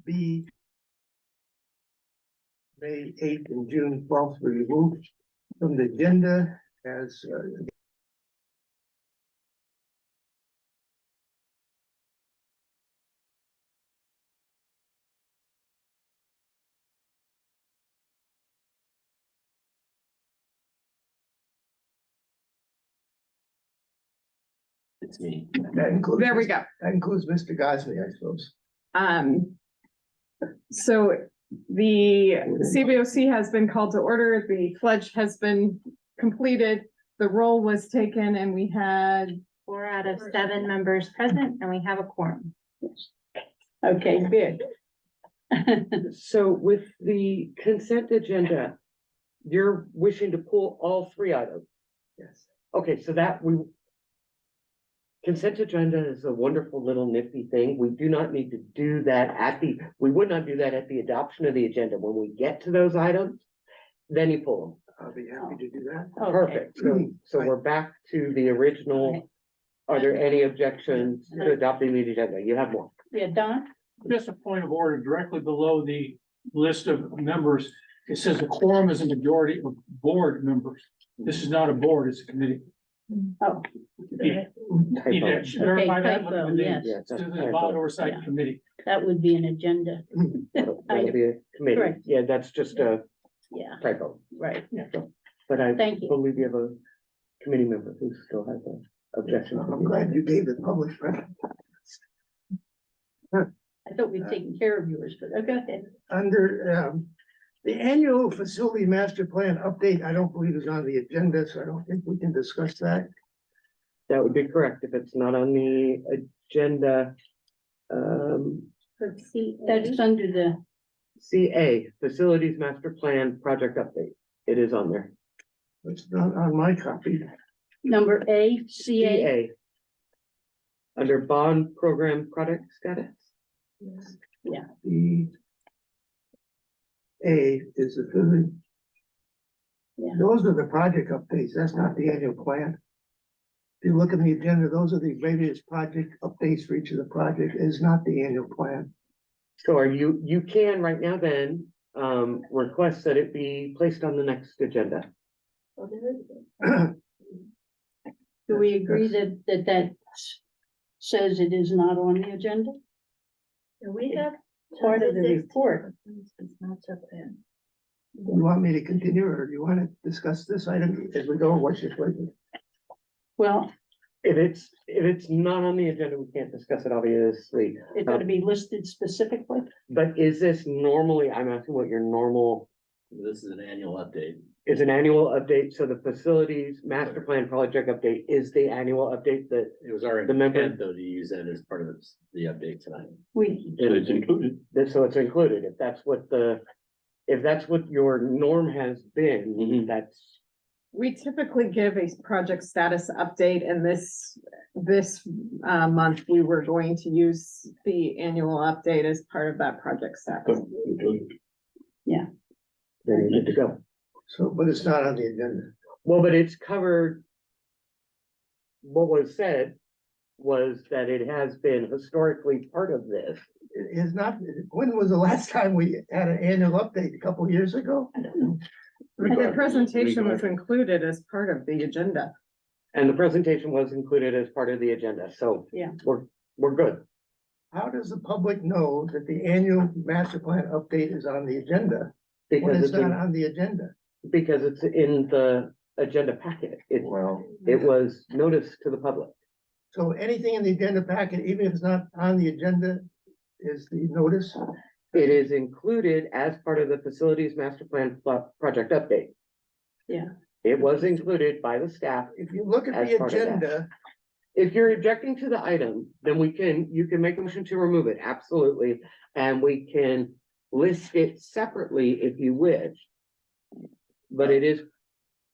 B, May 8th and June 12th were removed from the agenda as It's me. that includes. There we go. That includes Mr. Gosley, I suppose. So the CBOC has been called to order. The pledge has been completed. The roll was taken and we had 4 out of 7 members present, and we have a quorum. Okay, good. So with the consent agenda, you're wishing to pull all 3 items. Yes. Okay, so consent agenda is a wonderful little nifty thing. We do not need to do that we would not do that at the adoption of the agenda. When we get to those items, then you pull I'll be happy to do that. them. Okay. Perfect. So we're back to the original. Right. Are there any objections to adopting the agenda? You have one. Yeah, Don? Just a point of order, directly below the list of members, it says the quorum is a majority of board members. This is not a board, it's a committee. Oh, You need Typo. to verify that typo, with the yes. Yeah, that's to the typo. bond oversight Yeah. committee. that would be an agenda. That'll be a committee. Correct. Yeah, that's just a Yeah, typo. right. But I Thank you. believe you have a committee member who still has an objection. I'm glad you gave the public record. I thought we'd taken care of yours, but go ahead. Under the annual facility master plan update, I don't believe is on the agenda, so I don't think we can discuss that. That would be correct if it's not on the agenda. Let's see. That's under the, CA, Facilities Master Plan Project Update. It is on there. It's not on my copy. number A, CA. CA. Under Bond Program Product Status. The A is the facility. Yeah. Those are the project updates. That's not the annual plan. If you look at the agenda, those are the various project updates for each of the project. It is not the annual plan. So are you can right now then, request that it be placed on the next agenda. Do we agree that says it is not on the agenda? We got Part of the report. It's not so bad. You want me to continue or do you want to discuss this item as we go? What's your pleasure? Well, If it's not on the agenda, we can't discuss it, obviously. it's gonna be listed specifically. But is this normally, I'm asking what your normal This is an annual update. is an annual update, so the facilities master plan project update is the annual update that, It was our The member- intent though to use that as part of the update tonight. We, And it's included. so it's included, if that's what your norm has been, Mhm. that's. We typically give a project status update, and this month, we were going to use the annual update as part of that project status. Then you're good to go. So, but it's not on the agenda. Well, but it's covered. What was said was that it has been historically part of this. It is not, when was the last time we had an annual update? A couple of years ago? And the presentation was included as part of the agenda. And the presentation was included as part of the agenda, so. Yeah. We're good. How does the public know that the annual master plan update is on the agenda when Because it's not on the agenda? because it's in the agenda packet. Well, It was noticed to the public. so anything in the agenda packet, even if it's not on the agenda, is the notice? It is included as part of the facilities master plan project update. Yeah. It was included by the staff. If you look at As the part of that. agenda, If you're objecting to the item, then you can make a motion to remove it, absolutely. And we can list it separately if you wish. But it is,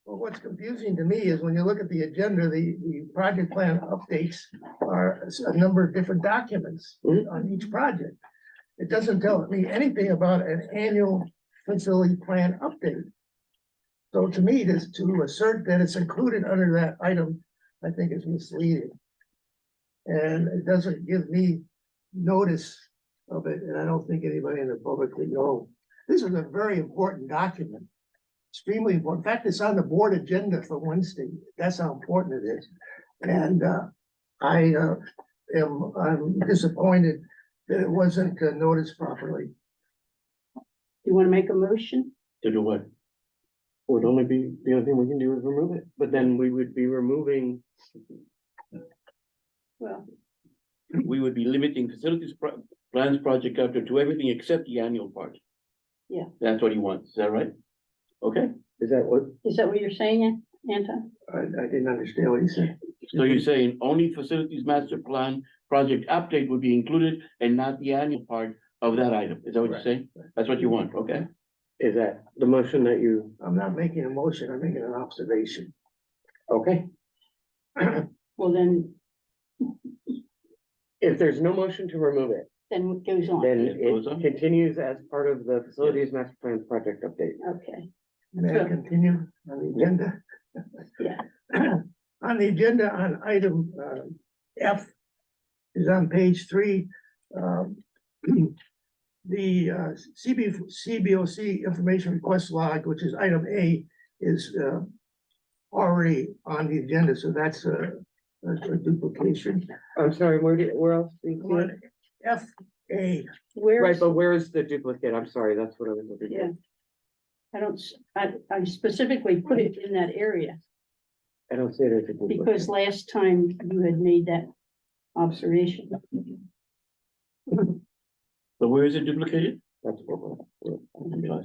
well, what's confusing to me is when you look at the agenda, the project plan updates are a number of different documents Mhm. on each project. It doesn't tell me anything about an annual facility plan update. So to me, to assert that it's included under that item, I think is misleading. And it doesn't give me notice of it, and I don't think anybody in the public would know. This is a very important document. Extremely important. In fact, it's on the board agenda for Wednesday. That's how important it is. And I'm disappointed that it wasn't noticed properly. You wanna make a motion? To do what? Would only be, the only thing we can do is remove it, but then we would be removing, Well, We would be limiting plans project after to everything except the annual part. Yeah. That's what he wants, is that right? Okay, is that what? is that what you're saying, Anton? I didn't understand what he said. so you're saying only facilities master plan project update would be included and not the annual part of that item, is that what you're saying? That's what you want, okay? Is that the motion that you, I'm not making a motion, I'm making an observation. okay, Well, then if there's no motion to remove it, it goes on. then It goes it on. continues as part of the facilities master plan project update. Okay, May I continue on the agenda? yeah, On the agenda, on item F is on page 3. The CBOC information request log, which is item A, is already on the agenda, so that's a duplication. I'm sorry, where else? do you see it? On FA, where, Right, but where is the duplicate? I'm sorry, that's what I was looking yeah. for. I specifically put it in that area I don't see it as a duplicate. because last time you had made that observation. So where is it duplicated? That's what we're.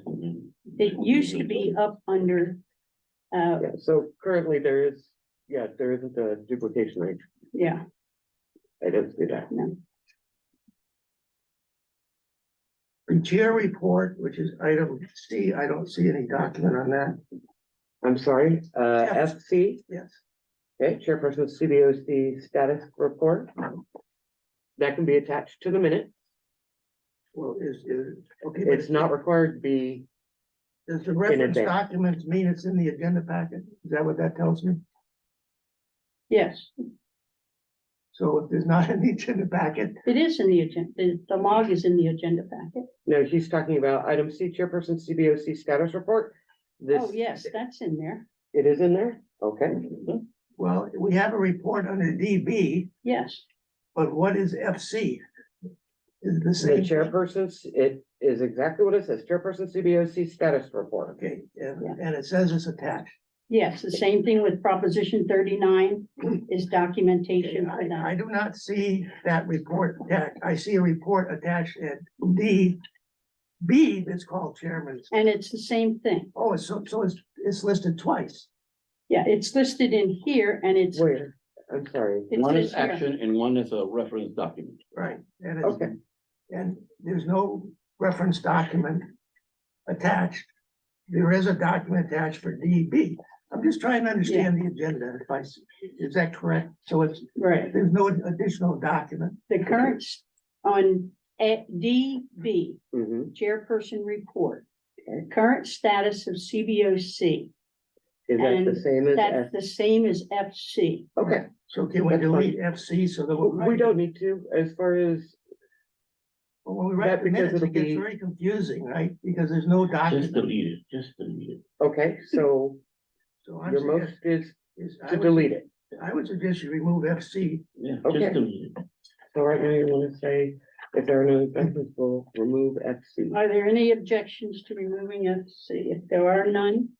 It used to be up under, Yeah, so currently there isn't a duplication rate. yeah, I don't see that. no, the chair report, which is item C, I don't see any document on that. I'm sorry, FC, Yes. okay, chairperson CBOC status report. That can be attached to the minute. Well, okay. but It's not required to be, Does the reference advance. documents mean it's in the agenda packet? Is that what that tells me? yes, So if there's not an agenda packet, it is in the agenda, the log is in the agenda packet. no, he's talking about item C, chairperson CBOC status report. This, Oh, yes, that's in there, it is in there, okay. well, we have a report under DB, yes, but what is FC? Is it the The same? chairperson's, it is exactly what it says, chairperson CBOC status report. Okay, Yeah. and it says it's attached. yes, the same thing with Proposition 39 is documentation for I that. do not see that report attached. I see a report attached at D. B that's called chairman's. And it's the same thing, Oh, so it's listed twice. yeah, it's listed in here and it's, Where? I'm sorry, it One is says here. action and one is a reference document. Right. And it's, okay, and there's no reference document attached. There is a document attached for DB. I'm just trying to understand the agenda. Is that correct? So Right, there's no additional document. the current on DB, mhm. chairperson report, current status of CBOC, Is that And the same as that's F? the same as FC. Okay, So can we That's fine. delete FC so that we don't need to, as far as, Well, when we write that the because minutes, it'll it gets be- very confusing, right? Because there's no Just document. delete it, just delete it. okay, so So I'm your most suggesting is I to would- delete it. I would suggest you remove FC. Yeah, Okay. just delete it. So right now you wanna say, if there are no objections, we'll remove FC. Are there any objections to removing FC? If there are none,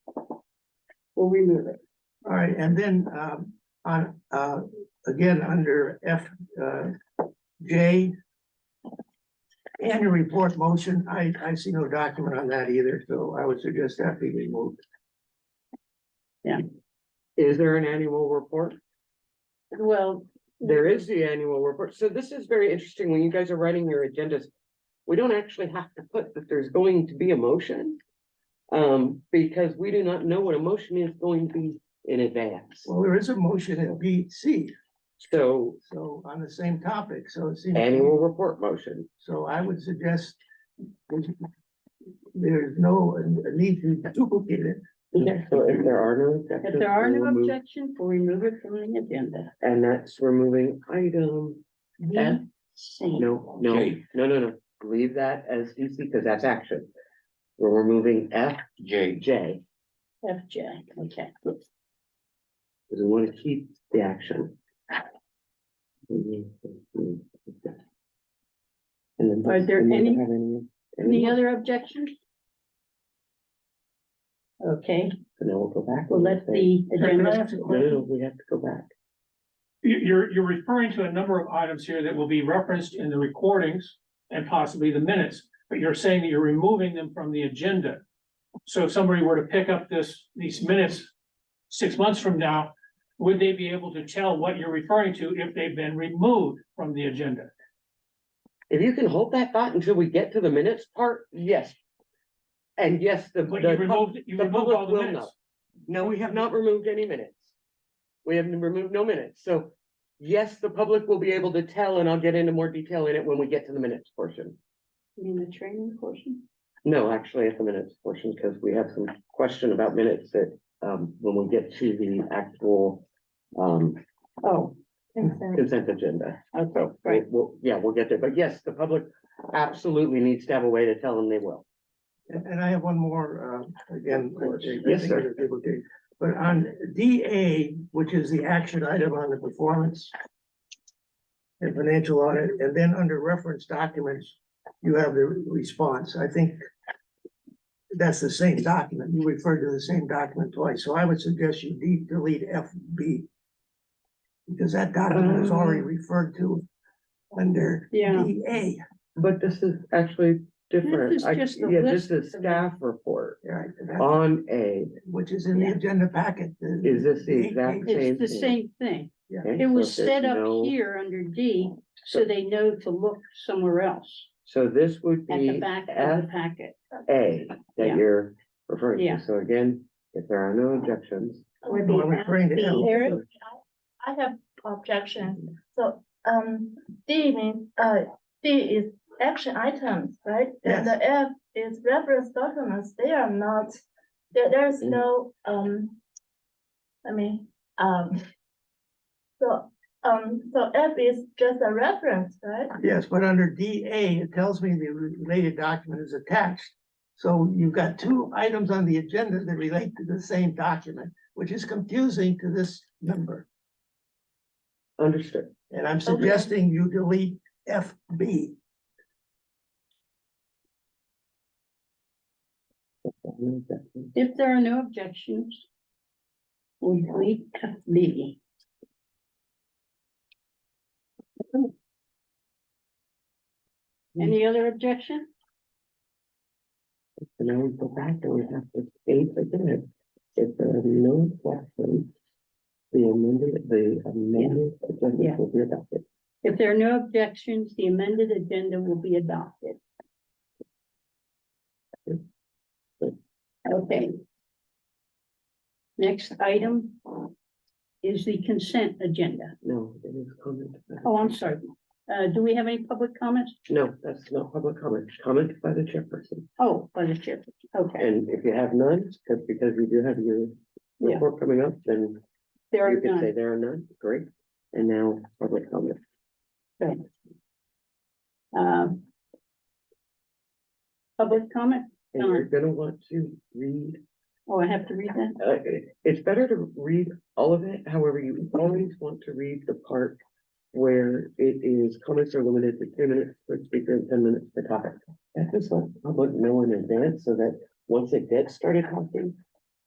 we'll remove it. All right, and then on again, under F J. Annual report motion, I see no document on that either, so I would suggest that be removed. Is there an annual report? Well, There is the annual report. So this is very interesting. When you guys are writing your agendas, we don't actually have to put that there's going to be a motion. Because we do not know what a motion is going to be in advance. Well, there is a motion at B C, So so on the same topic, so it seems. annual report motion. So I would suggest there's no need to duplicate it. Okay, so if there are no objections. if there are we'll no remove- objections, we'll remove it from the agenda. And that's removing item F. C. No, Okay. no. leave that as DC, because that's action. We're removing F, J. J, FJ, okay. because we want to keep the action. And then Are there does anyone any- have Any other objections? Okay, So now we'll go back. we'll let the Can I agenda. ask a No, question? we have to go back. You're referring to a number of items here that will be referenced in the recordings and possibly the minutes, but you're saying that you're removing them from the agenda. So if somebody were to pick up these minutes 6 months from now, would they be able to tell what you're referring to if they've been removed from the agenda? If you can hold that thought until we get to the minutes part, yes. And yes, But you removed the all public the will minutes. know. No, we have not removed any minutes. We have removed no minutes, so yes, the public will be able to tell, and I'll get into more detail in it when we get to the minutes portion. You mean the training portion? No, actually, at the minutes portion, because we have some question about minutes that, when we get to the actual, Oh, consent agenda. okay, So, right. we'll get there, but yes, the public absolutely needs to have a way to tell them they will. And I have one more, again. Yes, sir. Okay, but on DA, which is the action item on the performance and financial audit, and then under reference documents, you have the response. I think that's the same document. You referred to the same document twice, so I would suggest you delete FB. Because that document is already referred to under Yeah. DA. But this is actually different. is just the Yeah, this list is of staff report Right, on A. which is in the Yeah. agenda packet. Is this the exact same? It's the thing? same thing. Okay, It so was if there's set up no- here under D, so they know to look somewhere else So this would at the be back of the packet. FA Yeah. that you're referring Yeah. to. So again, if there are no objections. No, I'm referring to L. Eric? I have objection. So, D means, D is action items, right? And the F is reference documents. They are not, there's no, I mean, so F is just a reference, right? Yes, but under DA, it tells me the related document is attached. So you've got two items on the agenda that relate to the same document, which is confusing to this member. Understood. And I'm suggesting you delete FB. If there are no objections, we'll delete FB. Any other objection? So now we go back and we have to state again, if there are no questions, the amended agenda Yeah. will be adopted. If there are no objections, the amended agenda will be adopted. Okay. Next item is the consent agenda. No, it is comment. Oh, I'm sorry. Do we have any public comments? No, that's not public comment. Comment by the chairperson. Oh, by the chair. Okay, And if you have none, because you do have your Yeah. report coming up, then there are you can say none. there are none. Great. And now public comment. Public comment? And you're gonna want to read, Oh, I have to read that? it's better to read all of it. However, you always want to read the part where it is comments are limited to 2 minutes per speaker and 10 minutes per topic. That just let the public know in advance so that once they get started talking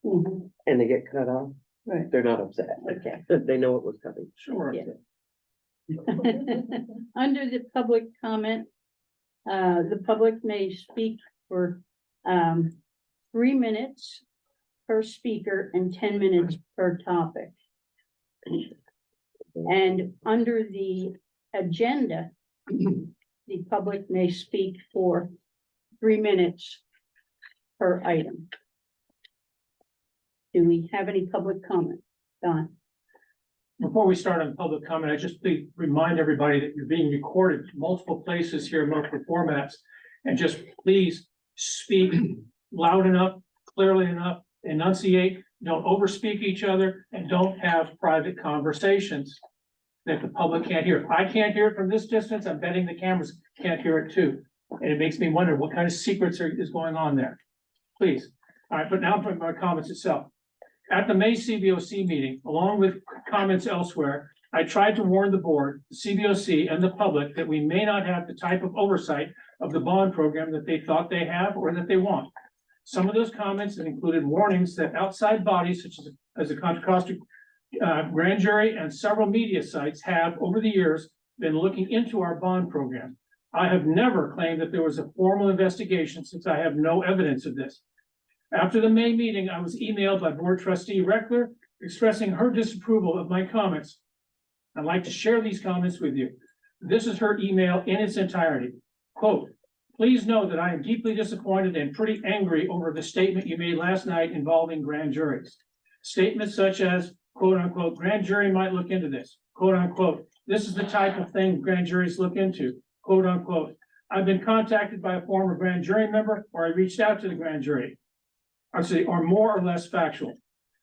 Mhm. and they get cut off, Right, they're not upset. okay. They know it was coming. Sure. Yeah. Under the public comment, the public may speak for 3 minutes per speaker and 10 minutes per topic. And under the agenda, the public may speak for 3 minutes per item. Do we have any public comment? Don? Before we start on public comment, I just remind everybody that you're being recorded multiple places here, multiple formats. And just please speak loud enough, clearly enough, enunciate, don't overspeak each other, and don't have private conversations that the public can't hear. If I can't hear it from this distance, I'm betting the cameras can't hear it too. And it makes me wonder what kind of secrets is going on there. Please. All right, but now for my comments itself. At the May CBOC meeting, along with comments elsewhere, I tried to warn the board, the CBOC, and the public that we may not have the type of oversight of the bond program that they thought they have or that they want. Some of those comments have included warnings that outside bodies such as the Contra Costa grand jury and several media sites have over the years been looking into our bond program. I have never claimed that there was a formal investigation since I have no evidence of this. After the May meeting, I was emailed by Board Trustee Reckler expressing her disapproval of my comments. I'd like to share these comments with you. This is her email in its entirety. Quote, please know that I am deeply disappointed and pretty angry over the statement you made last night involving grand juries. Statements such as, quote unquote, grand jury might look into this, quote unquote, this is the type of thing grand juries look into, quote unquote. I've been contacted by a former grand jury member, or I reached out to the grand jury. Or more or less factual.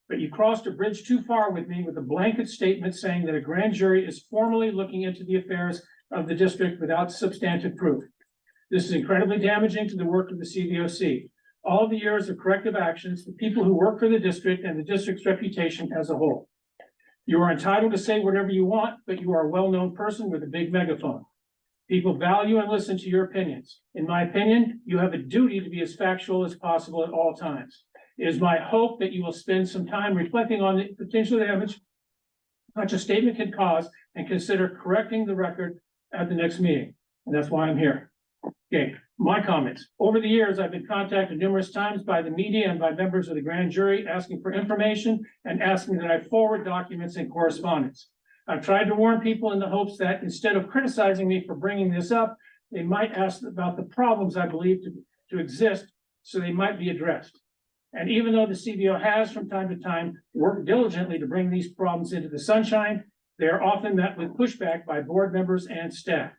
But you crossed a bridge too far with me with a blanket statement saying that a grand jury is formally looking into the affairs of the district without substantive proof. This is incredibly damaging to the work of the CBOC. All the years of corrective actions, the people who work for the district and the district's reputation as a whole. You are entitled to say whatever you want, but you are a well-known person with a big megaphone. People value and listen to your opinions. In my opinion, you have a duty to be as factual as possible at all times. It is my hope that you will spend some time reflecting on the potential damage such a statement can cause and consider correcting the record at the next meeting. And that's why I'm here. Okay, my comments. Over the years, I've been contacted numerous times by the media and by members of the grand jury asking for information and asking that I forward documents and correspondence. I've tried to warn people in the hopes that instead of criticizing me for bringing this up, they might ask about the problems I believe to exist, so they might be addressed. And even though the CBO has from time to time worked diligently to bring these problems into the sunshine, they are often met with pushback by board members and staff.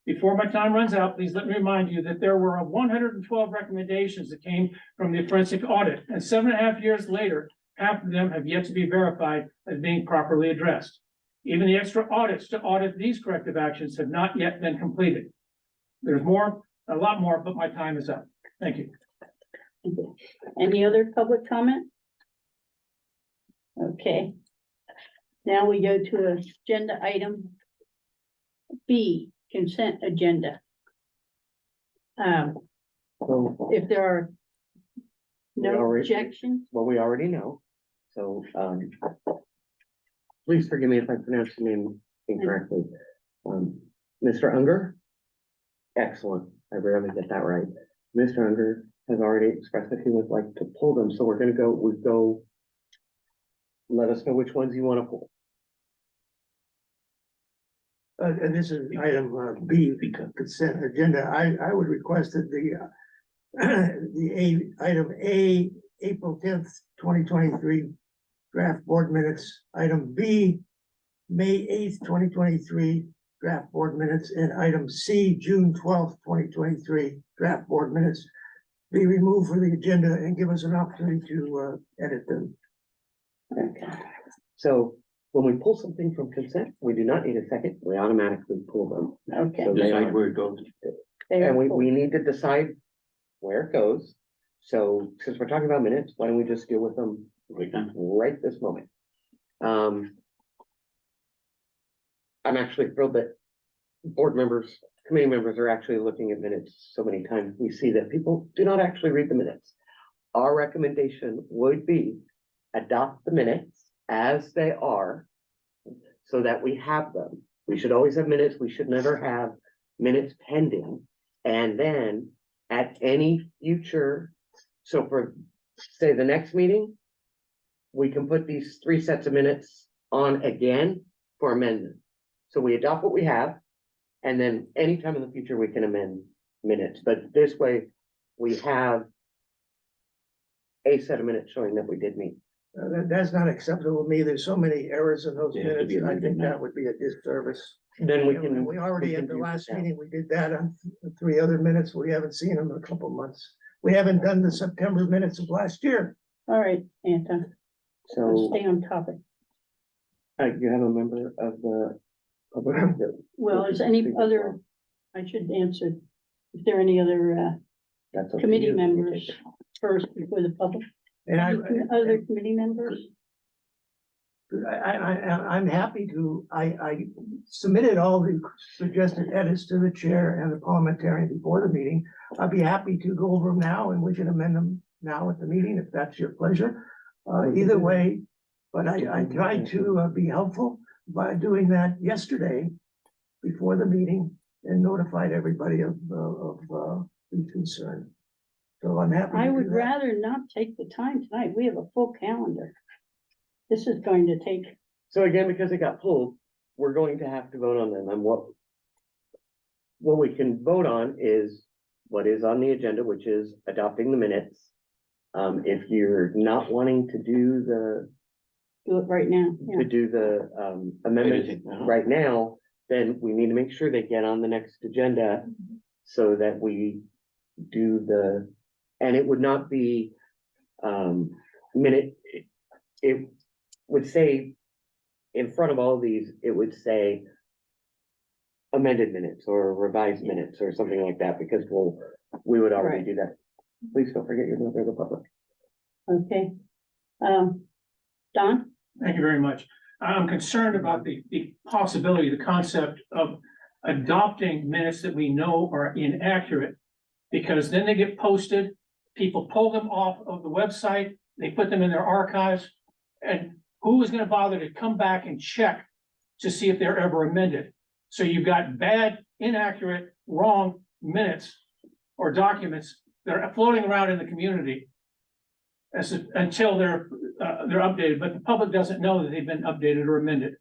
Before my time runs out, please let me remind you that there were 112 recommendations that came from the forensic audit, and 7.5 years later, half of them have yet to be verified as being properly addressed. Even the extra audits to audit these corrective actions have not yet been completed. There's more, a lot more, but my time is up. Thank you. Any other public comment? Okay. Now we go to agenda item B, consent agenda. So, If there are We no already- objections, well, we already know, so, please forgive me if I pronounce the name incorrectly. Mr. Unger? Excellent, I rarely get that right. Mr. Unger has already expressed that he would like to pull them, so we're gonna go. Let us know which ones you wanna pull. And this is item B, the consent agenda. I would request that item A, April 10th, 2023 draft board minutes. Item B, May 8th, 2023 draft board minutes, and item C, June 12th, 2023 draft board minutes be removed from the agenda and give us an opportunity to edit them. So when we pull something from consent, we do not need a second, we automatically pull them. okay. So they Decide are- where it goes. They are And full. we need to decide where it goes. So since we're talking about minutes, why don't we just deal with them Right now. right this moment? I'm actually thrilled that board members, committee members are actually looking at minutes so many times. We see that people do not actually read the minutes. Our recommendation would be adopt the minutes as they are so that we have them. We should always have minutes. We should never have minutes pending. And then at any future, so for, say, the next meeting, we can put these 3 sets of minutes on again for amendment. So we adopt what we have, and then anytime in the future, we can amend minutes. But this way, we have a set of minutes showing that we did meet. That's not acceptable to me. There's so many errors in those They have to minutes. be I think amended now. that would be a disservice. Then we can. We already, we at can the do last that. meeting, we did that on 3 other minutes. We haven't seen them in a couple months. We haven't done the September minutes of last year. All right, Anton, let's So, stay on topic. you have a member of the public. that- Well, is any other, I should answer If there are any other That's up to committee you. members first before the public, And other committee members? I'm happy to, I submitted all the suggested edits to the chair and the parliamentarian before the meeting. I'd be happy to go over them now and we can amend them now at the meeting if that's your pleasure. Either way, but I tried to be helpful by doing that yesterday before the meeting and notified everybody of the concern. So I'm happy. I to would do that. rather not take the time tonight. We have a full calendar. This is going to take, So again, because it got pulled, we're going to have to vote on them, and what we can vote on is what is on the agenda, which is adopting the minutes. If you're not wanting to do do it right now. Yeah. amendments Editing, uh-huh. right now, then we need to make sure they get on the next agenda so that we do and it would not be, it would say, in front of all of these, it would say amended minutes or revised minutes or something like that, because we would already Right. do that. Please don't forget your member of the public. Okay. Don? Thank you very much. I'm concerned about the possibility, the concept of adopting minutes that we know are inaccurate. Because then they get posted, people pull them off of the website, they put them in their archives. And who is gonna bother to come back and check to see if they're ever amended? So you've got bad, inaccurate, wrong minutes or documents that are floating around in the community until they're updated, but the public doesn't know that they've been updated or amended.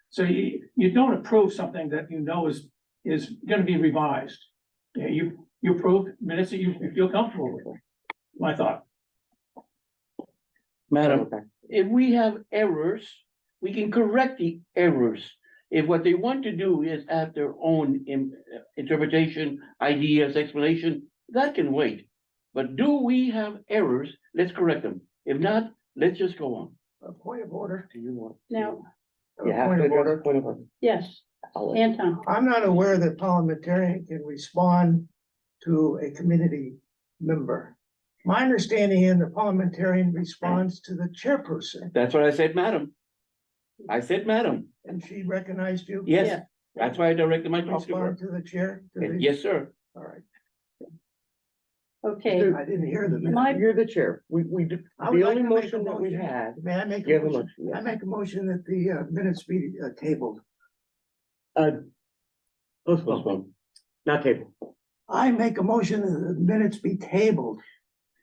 So you don't approve something that you know is gonna be revised. Yeah, you approve minutes that you feel comfortable with, my thought. Madam, Okay. if we have errors, we can correct the errors. If what they want to do is add their own interpretation, ideas, explanation, that can wait. But do we have errors? Let's correct them. If not, let's just go on. A point of order. Do you want? Now, You have to address a point of order. yes, I'll let- Anton. I'm not aware that parliamentarian can respond to a committee member. My understanding is the parliamentarian responds to the chairperson, That's what I said, madam. I said, madam. and she recognized you. Yes, Yeah. that's why I directed my talk to her. Respond to the chair. to the- Yes, sir. All right, Okay, I didn't hear the. My- You're the chair. We do, I would the like only to make a motion that we motion. had, May I make you a have a motion? motion, yes. I make a motion that the minutes be tabled. Postpone, not table. I make a motion that the minutes be tabled.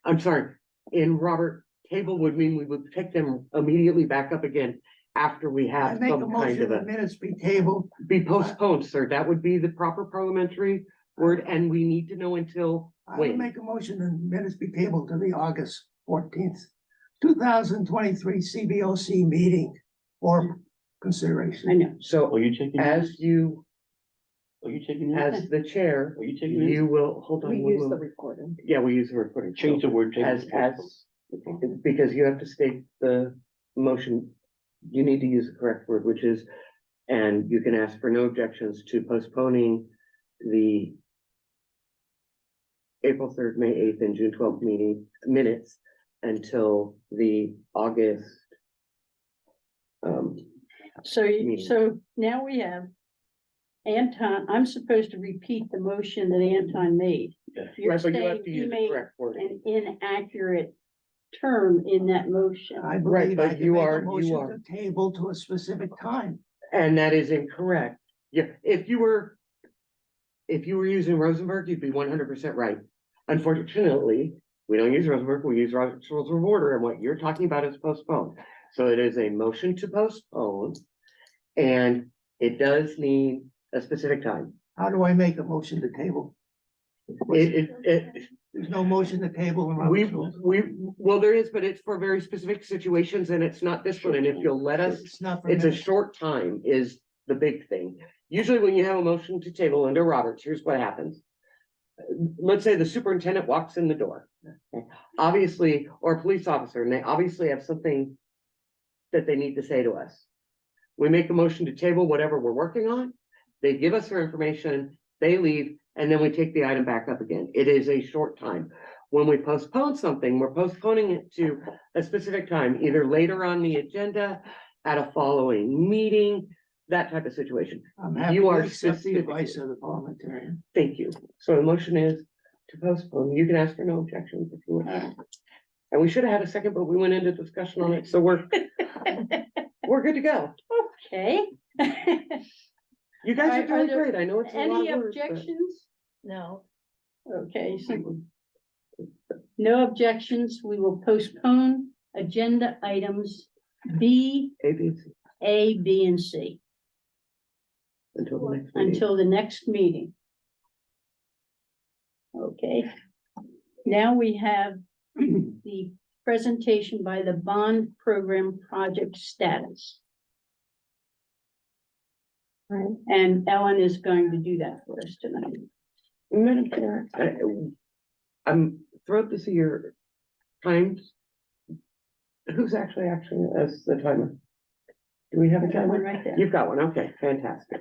I'm sorry, Robert, table would mean we would pick them immediately back up again after we I have make a some kind motion of that minutes be tabled. be postponed, sir. That would be the proper parliamentary word, and we need to know until I will when. make a motion that minutes be tabled to the August 14th, 2023 CBOC meeting for consideration. I know. So Are you taking? as As the chair, Are you taking this? you will, hold on. We one use the moment. recording. Yeah, we use the recording. Change the word. As, because you have to state the motion, you need to use the correct word, which is, and you can ask for no objections to postponing the April 3rd, May 8th, and June 12th minutes until the August. So now we have Anton, I'm supposed to repeat the motion that Anton made. You're Right, but you have saying to he use the made correct wording. an inaccurate term in that motion. I Right, believe I but can you make are- a you motion are- to table to a specific time. And that is incorrect. Yeah, if you were using Rosenberg, you'd be 100% right. Unfortunately, we don't use Rosenberg, we use Robert's Rules of Order, and what you're talking about is postpone. So it is a motion to postpone, and it does need a specific time. How do I make a motion to table? There's no motion to table. in Robert's rules. Well, there is, but it's for very specific situations, and it's not this one, and if you'll let us, It's not. for it's a minutes. short time is the big thing. Usually when you have a motion to table under Roberts, here's what happens. Let's say the superintendent walks in the door. Okay? Obviously, or a police officer, and they obviously have something that they need to say to us. We make a motion to table whatever we're working on. They give us their information, they leave, and then we take the item back up again. It is a short time. When we postpone something, we're postponing it to a specific time, either later on the agenda, at a following meeting, that type of situation. I'm happy You to are accept the specific. advice of the parliamentarian. Thank you. So the motion is to postpone. You can ask for no objections if you would. And we should have had a second, but we went into discussion on it, so we're good to go. Okay. You guys Are are doing there great. I know it's a lot Any of work, but- objections? No. Okay, so no objections. We will postpone agenda items B, A, B, and C, A, B, and C until the next meeting. until the next meeting. Okay, now we have the presentation by the bond program project status. Right. And Ellen is going to do that for us tonight. Madam Chair, I'm thrilled to see your times. Who's actually acting as the timer? Do we have a I got one timer? right there. You've got one, okay, fantastic.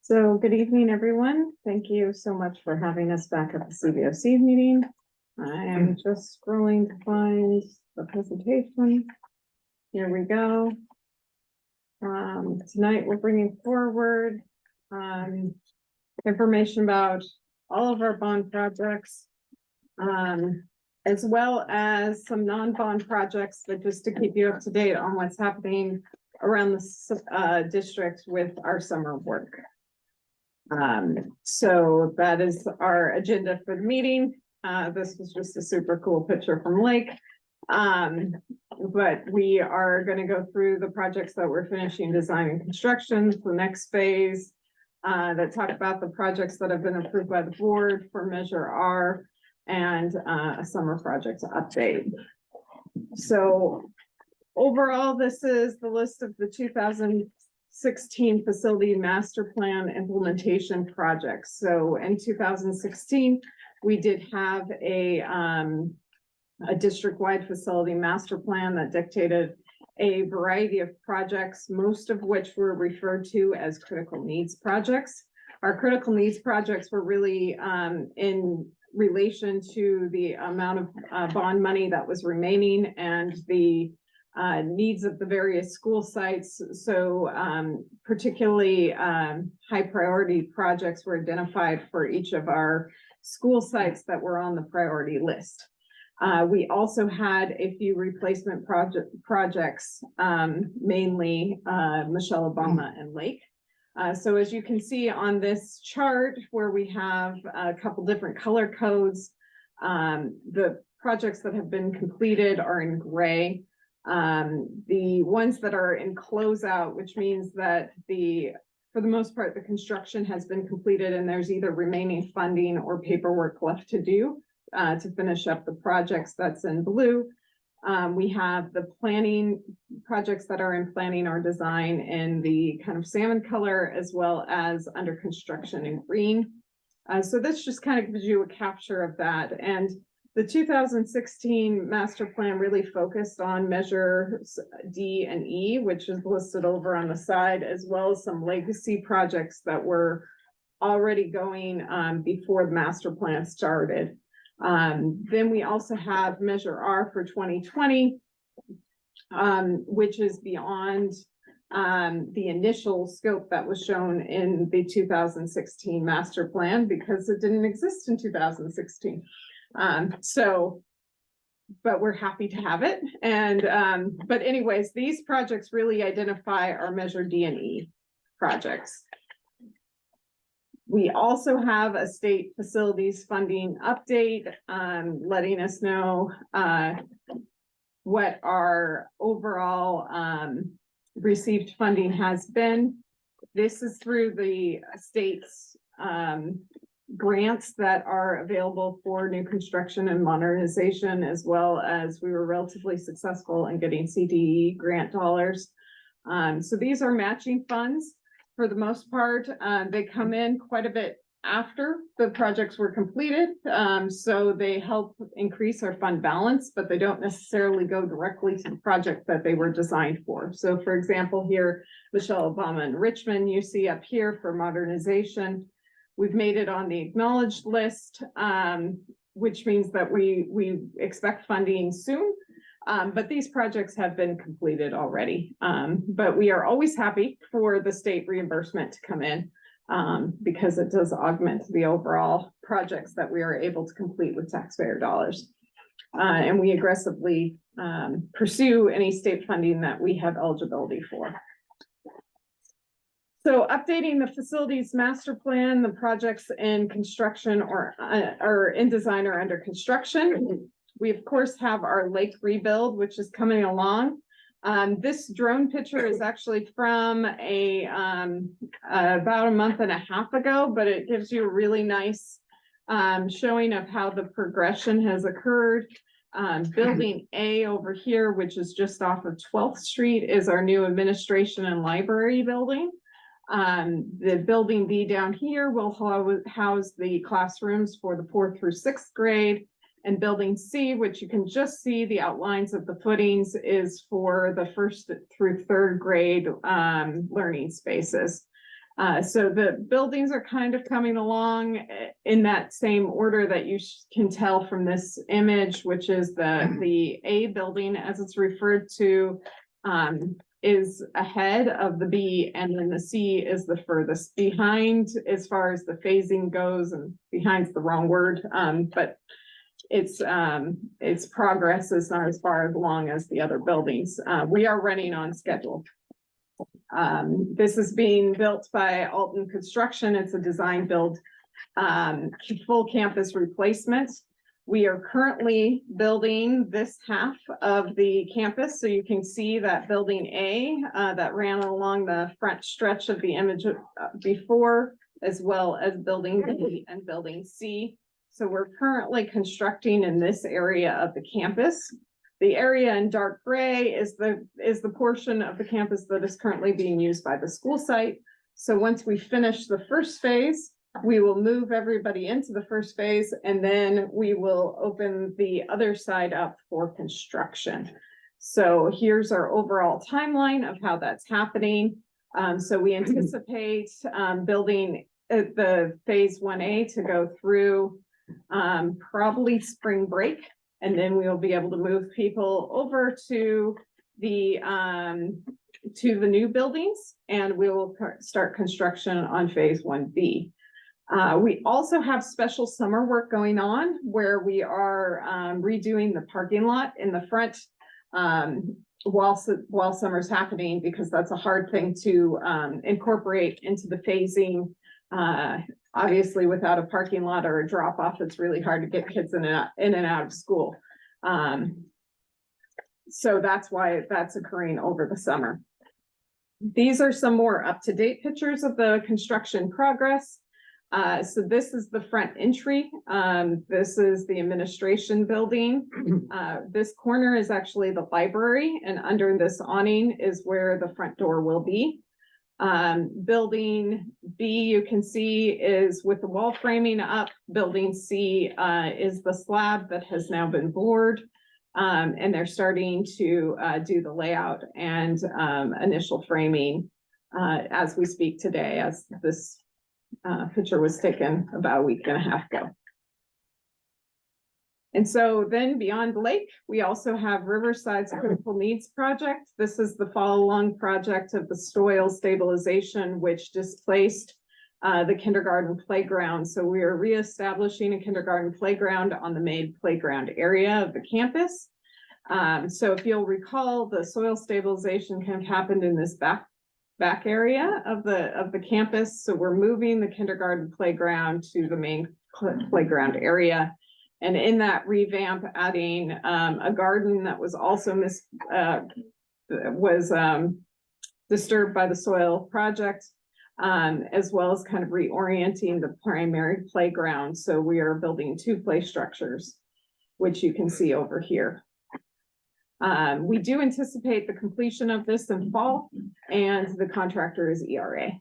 So good evening, everyone. Thank you so much for having us back at the CVOC meeting. I am just scrolling to find the presentation. Here we go. Tonight we're bringing forward information about all of our bond projects, as well as some non-bond projects, but just to keep you up to date on what's happening around the district with our summer work. So that is our agenda for the meeting. This was just a super cool picture from Lake. But we are gonna go through the projects that we're finishing design and construction, the next phase. That talk about the projects that have been approved by the board for Measure R and a summer project update. So overall, this is the list of the 2016 facility master plan implementation projects. So in 2016, we did have a district-wide facility master plan that dictated a variety of projects, most of which were referred to as critical needs projects. Our critical needs projects were really in relation to the amount of bond money that was remaining and the needs of the various school sites. So particularly high priority projects were identified for each of our school sites that were on the priority list. We also had a few replacement projects, mainly Michelle Obama and Lake. So as you can see on this chart where we have a couple different color codes, the projects that have been completed are in gray. The ones that are in closeout, which means that for the most part, the construction has been completed and there's either remaining funding or paperwork left to do to finish up the projects, that's in blue. We have the planning projects that are in planning or design in the kind of salmon color, as well as under construction in green. So this just kind of gives you a capture of that. And the 2016 master plan really focused on measures D and E, which is listed over on the side, as well as some legacy projects that were already going before the master plan started. Then we also have Measure R for 2020, which is beyond the initial scope that was shown in the 2016 master plan because it didn't exist in 2016. But we're happy to have it. And, but anyways, these projects really identify our Measure D and E projects. We also have a state facilities funding update, letting us know what our overall received funding has been. This is through the state's grants that are available for new construction and modernization, as well as we were relatively successful in getting CDE grant dollars. So these are matching funds. For the most part, they come in quite a bit after the projects were completed. So they help increase our fund balance, but they don't necessarily go directly to the project that they were designed for. So for example, here, Michelle Obama and Richmond, you see up here for modernization. We've made it on the acknowledged list, which means that we expect funding soon. But these projects have been completed already. But we are always happy for the state reimbursement to come in, because it does augment the overall projects that we are able to complete with taxpayer dollars. And we aggressively pursue any state funding that we have eligibility for. So updating the facilities master plan, the projects in construction or in design or under construction. We of course have our lake rebuild, which is coming along. This drone picture is actually from about a month and a half ago, but it gives you a really nice showing of how the progression has occurred. Building A over here, which is just off of 12th Street, is our new administration and library building. The building B down here will house the classrooms for the 4th through 6th grade. And building C, which you can just see the outlines of the footings, is for the 1st through 3rd grade learning spaces. So the buildings are kind of coming along in that same order that you can tell from this image, which is the A building, as it's referred to, is ahead of the B, and then the C is the furthest behind as far as the phasing goes, and behind's the wrong word, but its progress is not as far along as the other buildings. We are running on schedule. This is being built by Alton Construction. It's a design build full campus replacement. We are currently building this half of the campus. So you can see that building A that ran along the front stretch of the image before, as well as building B and building C. So we're currently constructing in this area of the campus. The area in dark gray is the portion of the campus that is currently being used by the school site. So once we finish the first phase, we will move everybody into the first phase, and then we will open the other side up for construction. So here's our overall timeline of how that's happening. So we anticipate building the phase 1A to go through probably spring break, and then we will be able to move people over to the new buildings, and we will start construction on phase 1B. We also have special summer work going on where we are redoing the parking lot in the front while summer's happening, because that's a hard thing to incorporate into the phasing. Obviously, without a parking lot or a drop off, it's really hard to get kids in and out of school. So that's why that's occurring over the summer. These are some more up-to-date pictures of the construction progress. So this is the front entry. This is the administration building. This corner is actually the library, and under this awning is where the front door will be. Building B, you can see, is with the wall framing up. Building C is the slab that has now been poured. And they're starting to do the layout and initial framing as we speak today, as this picture was taken about a week and a half ago. And so then beyond Lake, we also have Riverside's critical needs project. This is the follow-along project of the soil stabilization, which displaced the kindergarten playground. So we are reestablishing a kindergarten playground on the main playground area of the campus. So if you'll recall, the soil stabilization kind of happened in this back area of the campus. So we're moving the kindergarten playground to the main playground area. And in that revamp, adding a garden that was also disturbed by the soil project, as well as kind of reorienting the primary playground. So we are building 2 play structures, which you can see over here. We do anticipate the completion of this in fall, and the contractor is ERA.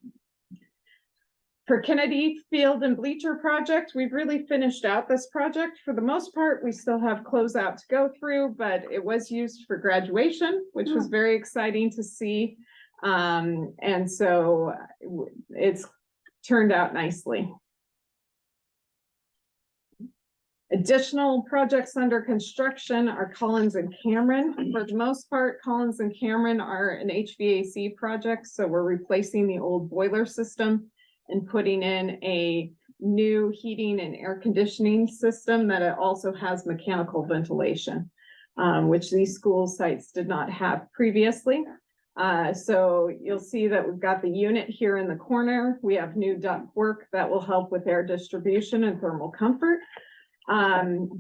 For Kennedy Field and Bleacher project, we've really finished out this project. For the most part, we still have closeout to go through, but it was used for graduation, which was very exciting to see. And so it's turned out nicely. Additional projects under construction are Collins and Cameron. For the most part, Collins and Cameron are an HVAC project, so we're replacing the old boiler system and putting in a new heating and air conditioning system that it also has mechanical ventilation, which these school sites did not have previously. So you'll see that we've got the unit here in the corner. We have new duct work that will help with air distribution and thermal comfort.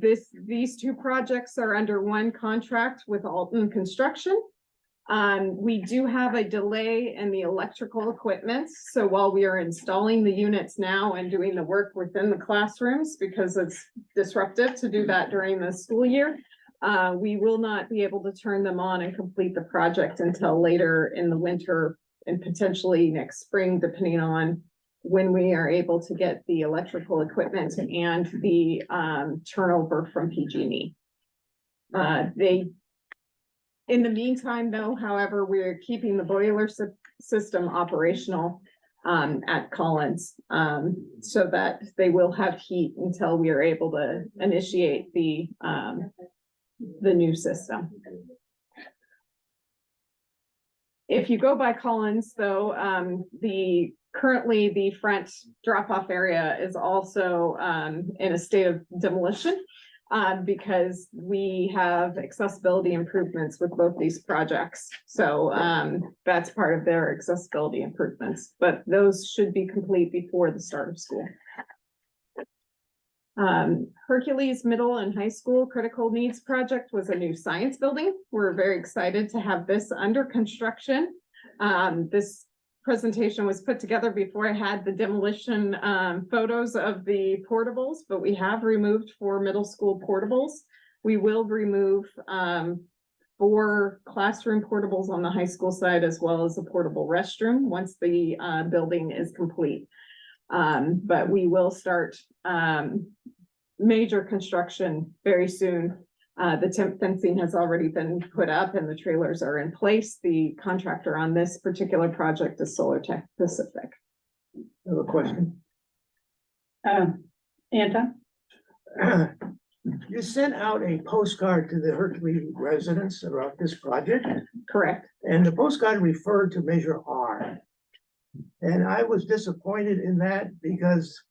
These two projects are under one contract with Alton Construction. We do have a delay in the electrical equipment. So while we are installing the units now and doing the work within the classrooms, because it's disruptive to do that during the school year, we will not be able to turn them on and complete the project until later in the winter and potentially next spring, depending on when we are able to get the electrical equipment and the turnover from PG&E. In the meantime, though, however, we're keeping the boiler system operational at Collins, so that they will have heat until we are able to initiate the new system. If you go by Collins, though, currently the front drop-off area is also in a state of demolition because we have accessibility improvements with both these projects. So that's part of their accessibility improvements, but those should be complete before the start of school. Hercules Middle and High School Critical Needs Project was a new science building. We're very excited to have this under construction. This presentation was put together before I had the demolition photos of the portables, but we have removed 4 middle school portables. We will remove 4 classroom portables on the high school side, as well as a portable restroom once the building is complete. But we will start major construction very soon. The temp fencing has already been put up and the trailers are in place. The contractor on this particular project is Solar Tech Pacific. I have a question. Anton? You sent out a postcard to the Hercules residents about this project, Correct. and the postcard referred to Measure R. And I was disappointed in that because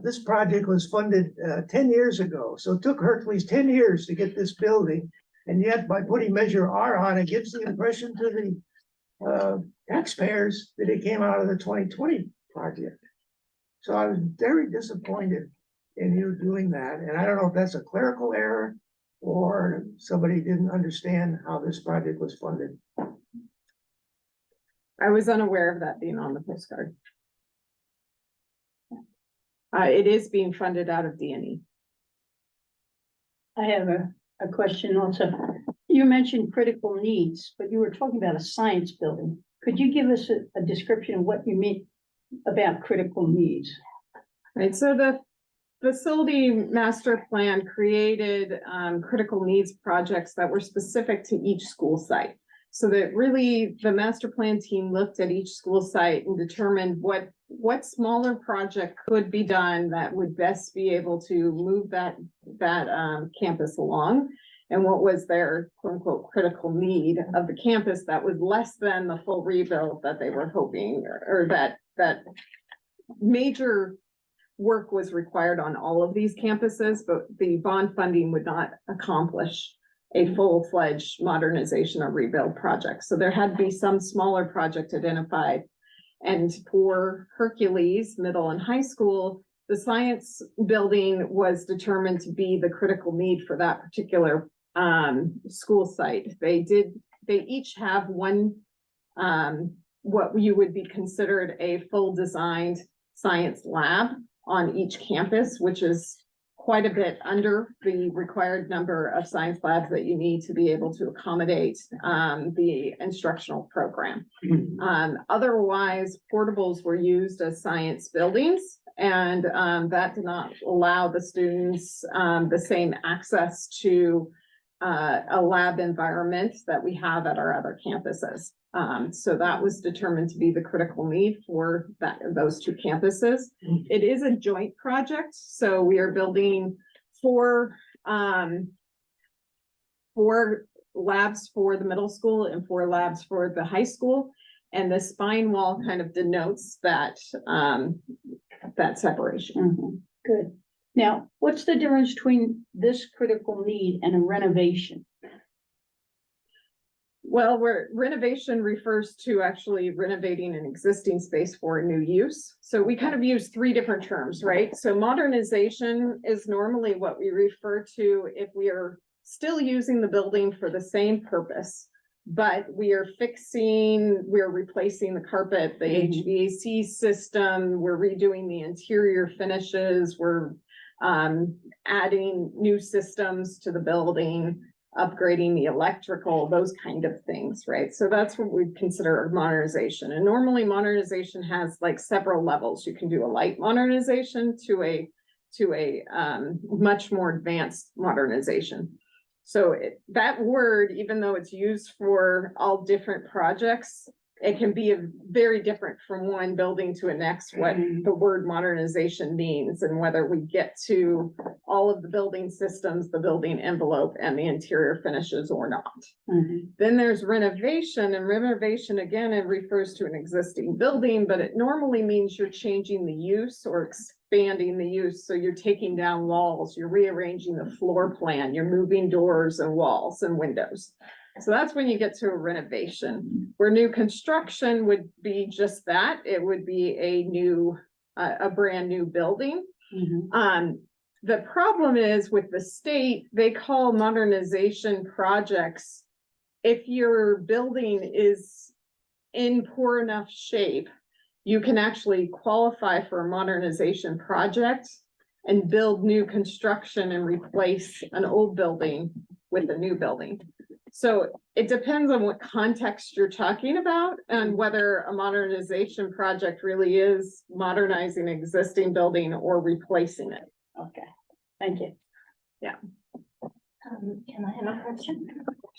this project was funded 10 years ago. So it took Hercules 10 years to get this building. And yet by putting Measure R on, it gives the impression to the taxpayers that it came out of the 2020 project. So I was very disappointed in you doing that. And I don't know if that's a clerical error or somebody didn't understand how this project was funded. I was unaware of that being on the postcard. It is being funded out of D&E. I have a question also. You mentioned critical needs, but you were talking about a science building. Could you give us a description of what you mean about critical needs? Right, so the facility master plan created critical needs projects that were specific to each school site. So that really the master plan team looked at each school site and determined what smaller project could be done that would best be able to move that campus along, and what was their quote unquote critical need of the campus that was less than the full rebuild that they were hoping, or that major work was required on all of these campuses, but the bond funding would not accomplish a full-fledged modernization or rebuild project. So there had to be some smaller project identified. And for Hercules Middle and High School, the science building was determined to be the critical need for that particular school site. They each have one, what you would be considered a full designed science lab on each campus, which is quite a bit under the required number of science labs that you need to be able to accommodate, the instructional program. Otherwise, portables were used as science buildings, and, that did not allow the students, the same access to a lab environment that we have at our other campuses. So that was determined to be the critical need for those two campuses. It is a joint project, so we are building four labs for the middle school and 4 labs for the high school. And the spine wall kind of denotes that, that separation. Mhm. Good. Now, what's the difference between this critical need and a renovation? Well, where renovation refers to actually renovating an existing space for a new use. So we kind of use 3 different terms, right? So modernization is normally what we refer to if we are still using the building for the same purpose, but we're replacing the carpet, the HVAC system, we're redoing the interior finishes, we're adding new systems to the building, upgrading the electrical, those kind of things, right? So that's what we consider modernization. And normally modernization has like several levels. You can do a light modernization to a much more advanced modernization. So that word, even though it's used for all different projects, it can be very different from one building to the next, what the word modernization means, and whether we get to all of the building systems, the building envelope, and the interior finishes or not. Then there's renovation, and renovation, again, it refers to an existing building, but it normally means you're changing the use or expanding the use. So you're taking down walls, you're rearranging the floor plan, you're moving doors and walls and windows. So that's when you get to a renovation, where new construction would be just that. It would be a brand new building. The problem is with the state, they call modernization projects, if your building is in poor enough shape, you can actually qualify for a modernization project and build new construction and replace an old building with a new building. So it depends on what context you're talking about and whether a modernization project really is modernizing an existing building or replacing it. Okay, thank you. Can I have a question?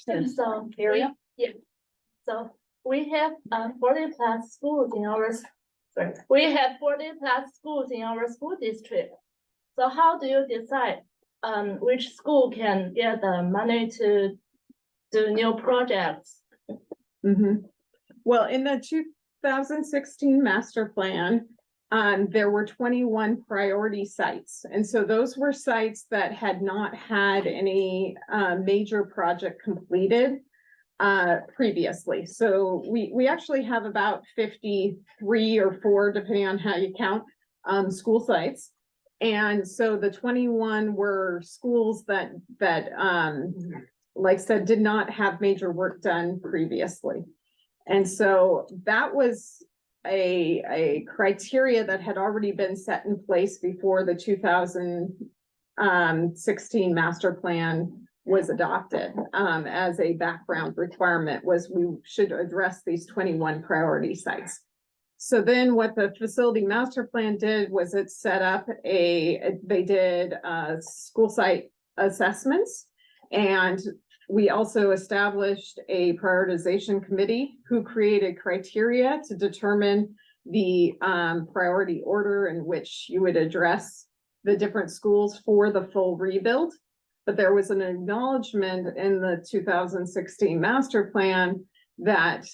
Yes. So, Area? yeah, so we have 40 plus schools in our, we have 40 plus schools in our school district. So how do you decide which school can get the money to do new projects? Well, in the 2016 master plan, there were 21 priority sites. And so those were sites that had not had any major project completed previously. So we actually have about 53 or 4, depending on how you count, school sites. And so the 21 were schools that like I said, did not have major work done previously. And so that was a criteria that had already been set in place before the 2016 master plan was adopted, as a background requirement, was we should address these 21 priority sites. So then what the facility master plan did was it set up they did school site assessments, and we also established a prioritization committee who created criteria to determine the priority order in which you would address the different schools for the full rebuild. But there was an acknowledgement in the 2016 master plan that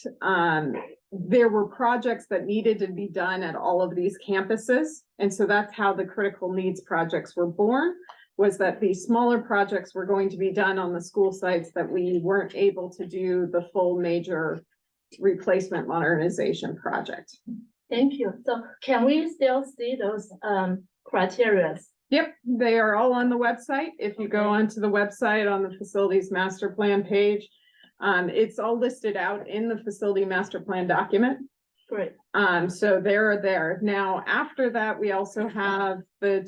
there were projects that needed to be done at all of these campuses. And so that's how the critical needs projects were born, was that these smaller projects were going to be done on the school sites that we weren't able to do the full major replacement modernization project. Thank you. So can we still see those criteria? Yep, they are all on the website. If you go onto the website on the facilities master plan page, it's all listed out in the facility master plan document. Great. So they're there. Now, after that, we also have the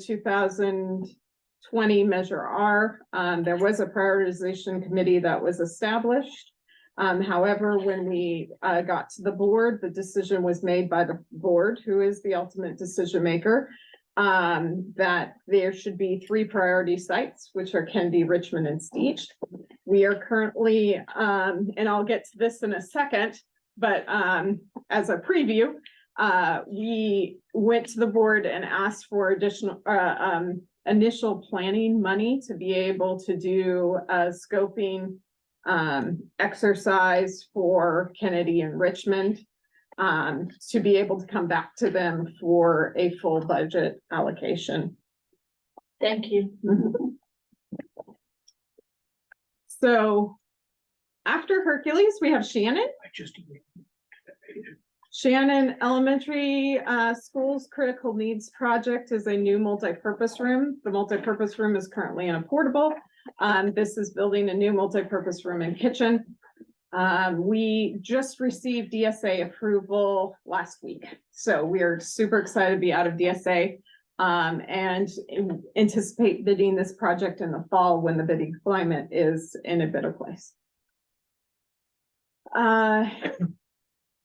20 Measure R. There was a prioritization committee that was established. However, when we got to the board, the decision was made by the board, who is the ultimate decision maker, that there should be 3 priority sites, which are Kennedy, Richmond, and Steege. We are currently, and I'll get to this in a second, but as a preview, we went to the board and asked for additional initial planning money to be able to do a scoping exercise for Kennedy and Richmond, to be able to come back to them for a full budget allocation. Thank you. So after Hercules, we have Shannon. I just. Shannon Elementary Schools Critical Needs Project is a new multipurpose room. The multipurpose room is currently in a portable. This is building a new multipurpose room and kitchen. We just received DSA approval last week, so we are super excited to be out of DSA and anticipate bidding this project in the fall when the bidding climate is in a better place.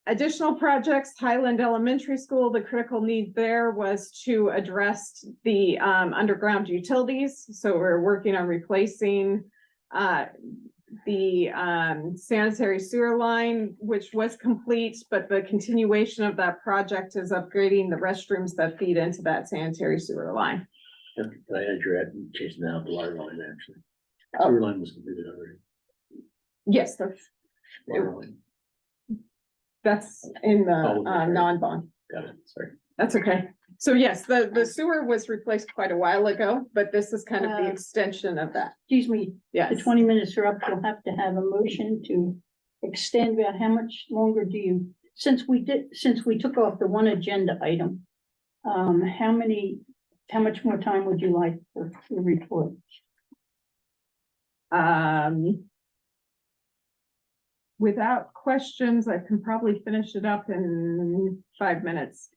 Additional projects, Highland Elementary School, the critical need there was to address the underground utilities. So we're working on replacing the sanitary sewer line, which was complete, but the continuation of that project is upgrading the restrooms that feed into that sanitary sewer line. Can I add your ad, chasing out the water line, actually? Oh. Sewer line was completed already. Yes, that's Water line, in the Oh, okay. non-bond. got it, sorry. That's okay. So yes, the sewer was replaced quite a while ago, but this is kind of the extension of that. Excuse me, the Yes. 20 minutes are up. You'll have to have a motion to extend. How much longer do you, since we took off the one agenda item, how much more time would you like for the report? Without questions, I can probably finish it up in 5 minutes.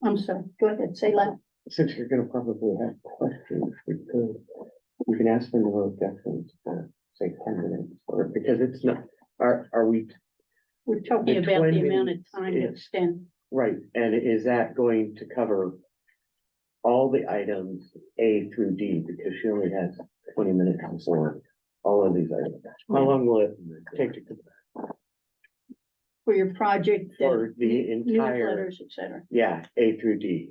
I'm sorry, go ahead, say that. Since you're gonna probably have questions, you can ask for no objections for, say, 10 minutes, or because it's not, are we, We're talking The about 20 the amount of minutes time to is- extend. right, and is that going to cover all the items A through D, because she only has 20 minutes for all of these items? How long will it take to, For your project. for the entire, Newsletters, et cetera. yeah, A through D?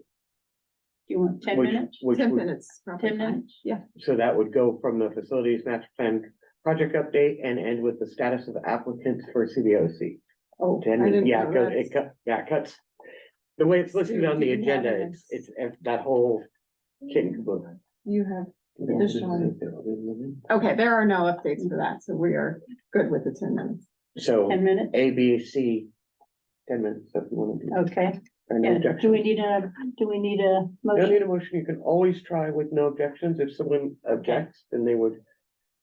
Do you want 10 Which- minutes? which 10 would- minutes. probably 10 fine. minutes? Yeah. So that would go from the facilities master plan project update and end with the status of applicants for CBOC. Oh, I 10 didn't minutes, yeah, know it goes, that. it cuts. The way it's listed So on the you have agenda, this. it's that whole kit and caboodle. You have, okay, there are no updates for that, so we are good with the 10 minutes. So 10 minutes? A, B, C, 10 minutes, if you want to do. Okay. Or no Yeah. Do objection. we need a You don't motion? need a motion, you can always try with no objections. If someone objects, then they would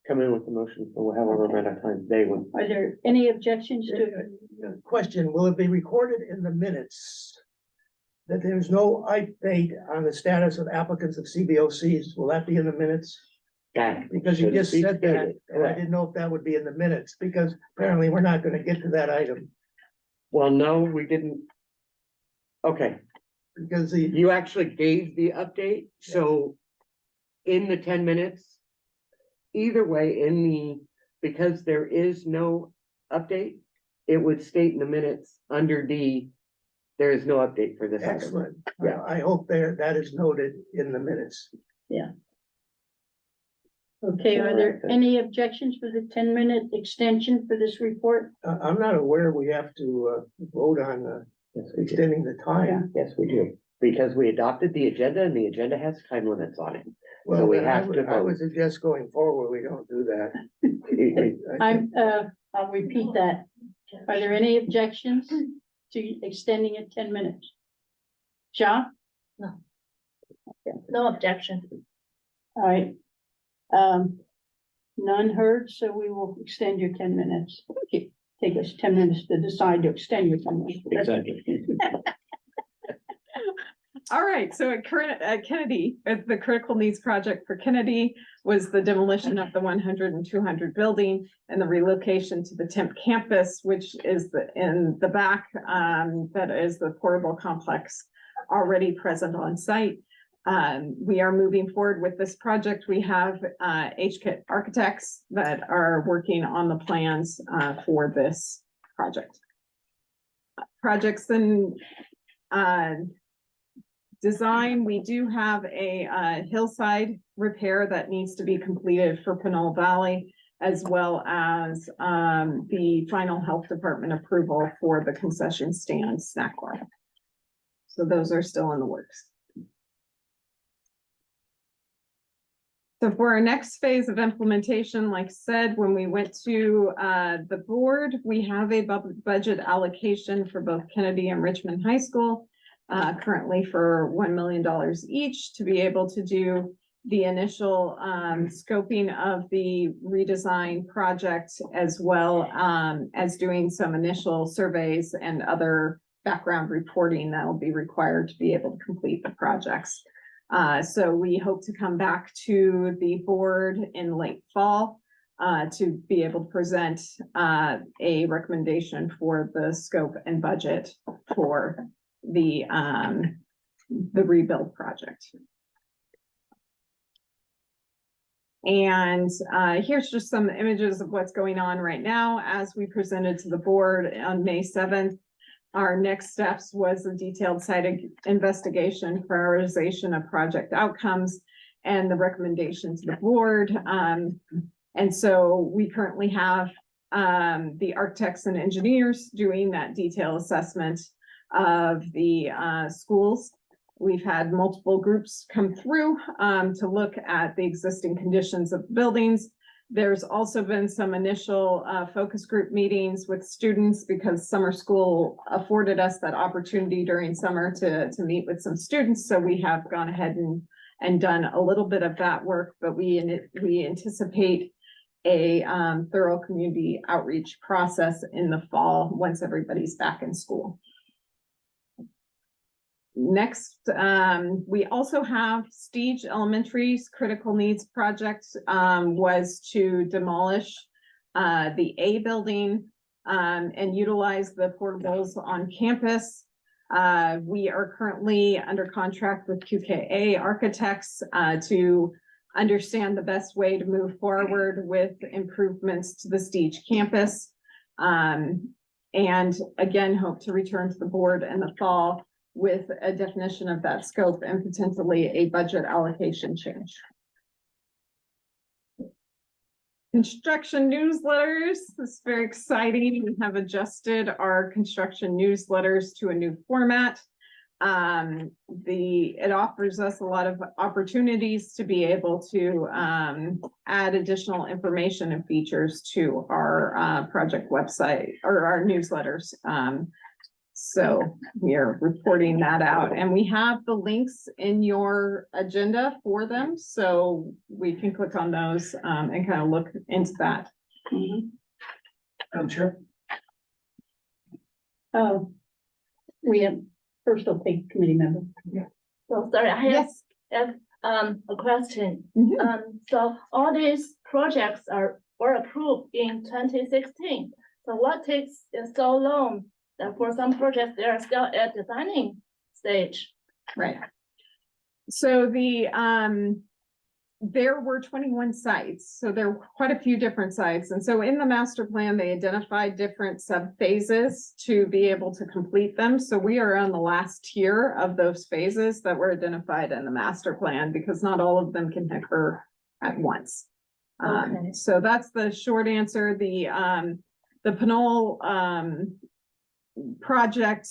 come in with the motion for however amount of time they would. Are there any objections to? Question, will it be recorded in the minutes that there's no update on the status of applicants of CBOCs? Will that be in the minutes? That Because you should just be said that, stated, and I correct. didn't know if that would be in the minutes, because apparently we're not gonna get to that item. Well, no, we didn't. Okay, Because the, you actually gave the update, so in the 10 minutes, either way, because there is no update, it would state in the minutes under D, there is no update for this item. excellent, Yeah. I hope that is noted in the minutes. Okay, are there any objections for the 10-minute extension for this report? I'm not aware we have to, vote on, Yes, we do. extending the time. Yes, we do, because we adopted the agenda and the agenda has time limits on it. Well, we then I have would, to I would vote. suggest going forward, we don't do that. I'll repeat that. Are there any objections to extending it 10 minutes? John? No objection. All right. None heard, so we will extend your 10 minutes. Take us 10 minutes to decide to extend your 10 minutes. Exactly. All right, so at Kennedy, the critical needs project for Kennedy was the demolition of the 100 and 200 building and the relocation to the Temp campus, which is in the back, that is the portable complex already present on site. We are moving forward with this project. We have HKIT architects that are working on the plans for this project. Projects and design, we do have a hillside repair that needs to be completed for Pinole Valley, as well as the final health department approval for the concession stand snack bar. So those are still in the works. So for our next phase of implementation, like I said, when we went to the board, we have a budget allocation for both Kennedy and Richmond High School. Currently for $1 million each to be able to do the initial scoping of the redesign project, as well as doing some initial surveys and other background reporting that will be required to be able to complete the projects. So we hope to come back to the board in late fall to be able to present a recommendation for the scope and budget for the rebuild project. And here's just some images of what's going on right now. As we presented to the board on May 7th, our next steps was a detailed site investigation, prioritization of project outcomes, and the recommendation to the board. And so we currently have the architects and engineers doing that detailed assessment of the schools. We've had multiple groups come through to look at the existing conditions of buildings. There's also been some initial focus group meetings with students because summer school afforded us that opportunity during summer to meet with some students. So we have gone ahead and done a little bit of that work, but we anticipate a thorough community outreach process in the fall once everybody's back in school. Next, we also have Stage Elementary's critical needs project was to demolish the A building and utilize the portables on campus. We are currently under contract with QKA Architects to understand the best way to move forward with improvements to the Stage campus. And again, hope to return to the board in the fall with a definition of that scope and potentially a budget allocation change. Construction newsletters, this is very exciting. We have adjusted our construction newsletters to a new format. It offers us a lot of opportunities to be able to add additional information and features to our project website or our newsletters. So we are reporting that out, and we have the links in your agenda for them, so we can click on those and kind of look into that. I'm sure. Oh, we have, first I'll take committee member. So sorry, I have a question. So all these projects were approved in 2016. So what takes so long? That for some projects, they are still at designing stage. Right. So there were 21 sites, so there were quite a few different sites. And so in the master plan, they identified different sub phases to be able to complete them. So we are on the last tier of those phases that were identified in the master plan, because not all of them can occur at once. Okay. So that's the short answer. The Pinole project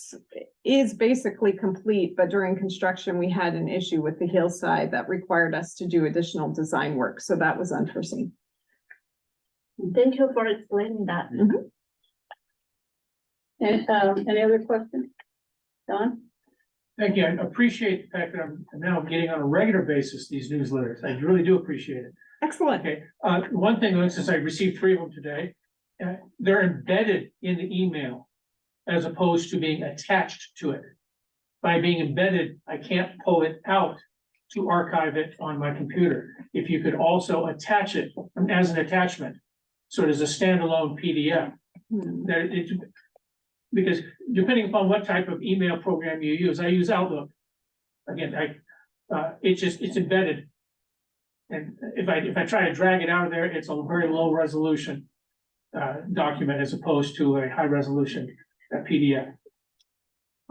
is basically complete, but during construction, we had an issue with the hillside that required us to do additional design work. So that was unforeseen. Thank you for explaining that. And any other questions? Don? Thank you. I appreciate the fact that I'm now getting on a regular basis these newsletters. I really do appreciate it. Excellent. Okay, one thing, since I received 3 of them today, they're embedded in the email as opposed to being attached to it. by being embedded, I can't pull it out to archive it on my computer. If you could also attach it as an attachment, so it is a standalone PDF, that it, because depending upon what type of email program you use, I use Outlook. Again, it's embedded. And if I try to drag it out of there, it's a very low resolution document as opposed to a high resolution PDF.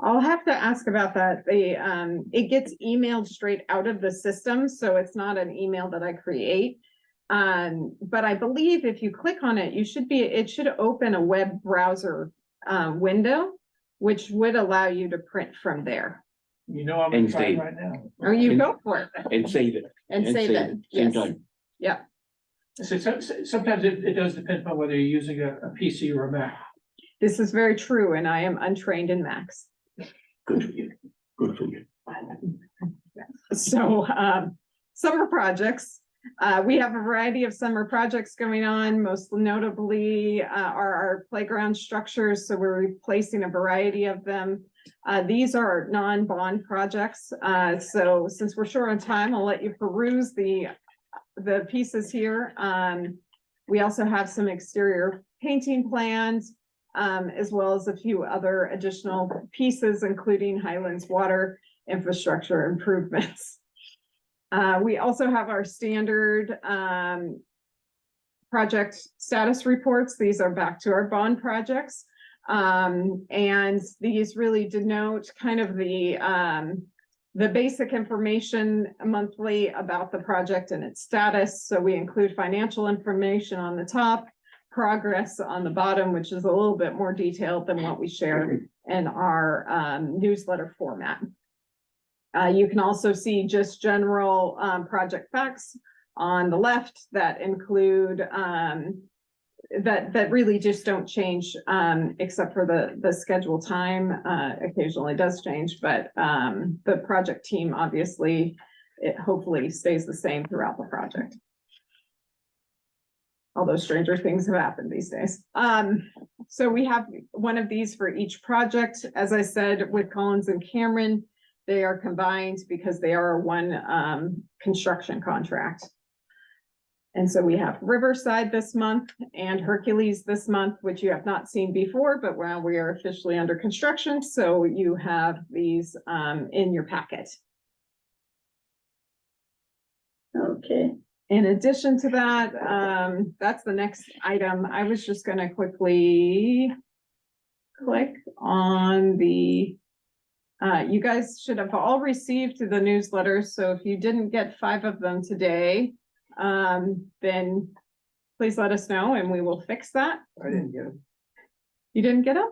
I'll have to ask about that. It gets emailed straight out of the system, so it's not an email that I create. But I believe if you click on it, it should open a web browser window, which would allow you to print from there. You know, I'm And gonna try save. right now. Oh, you And- go for it And save it. and save it. Same Yes. time. Yeah. So sometimes it does depend on whether you're using a PC or a Mac. This is very true, and I am untrained in Macs. Good for you. Good for you. So, summer projects, we have a variety of summer projects going on, most notably, are our playground structures. So we're replacing a variety of them. These are non-bond projects. So since we're short on time, I'll let you peruse the pieces here. We also have some exterior painting plans, as well as a few other additional pieces, including Highlands water infrastructure improvements. We also have our standard project status reports. These are back to our bond projects. And these really denote kind of the basic information monthly about the project and its status. So we include financial information on the top, progress on the bottom, which is a little bit more detailed than what we share in our newsletter format. You can also see just general project facts on the left that include that really just don't change except for the schedule time. Occasionally does change, but the project team, obviously, it hopefully stays the same throughout the project. Although stranger things have happened these days. So we have one of these for each project. As I said, with Collins and Cameron, they are combined because they are one construction contract. And so we have Riverside this month and Hercules this month, which you have not seen before, but now we are officially under construction. So you have these in your packet. Okay, In addition to that, that's the next item. I was just gonna quickly click on the, you guys should have all received the newsletters. So if you didn't get 5 of them today, then please let us know and we will fix that. I didn't get them. You didn't get them?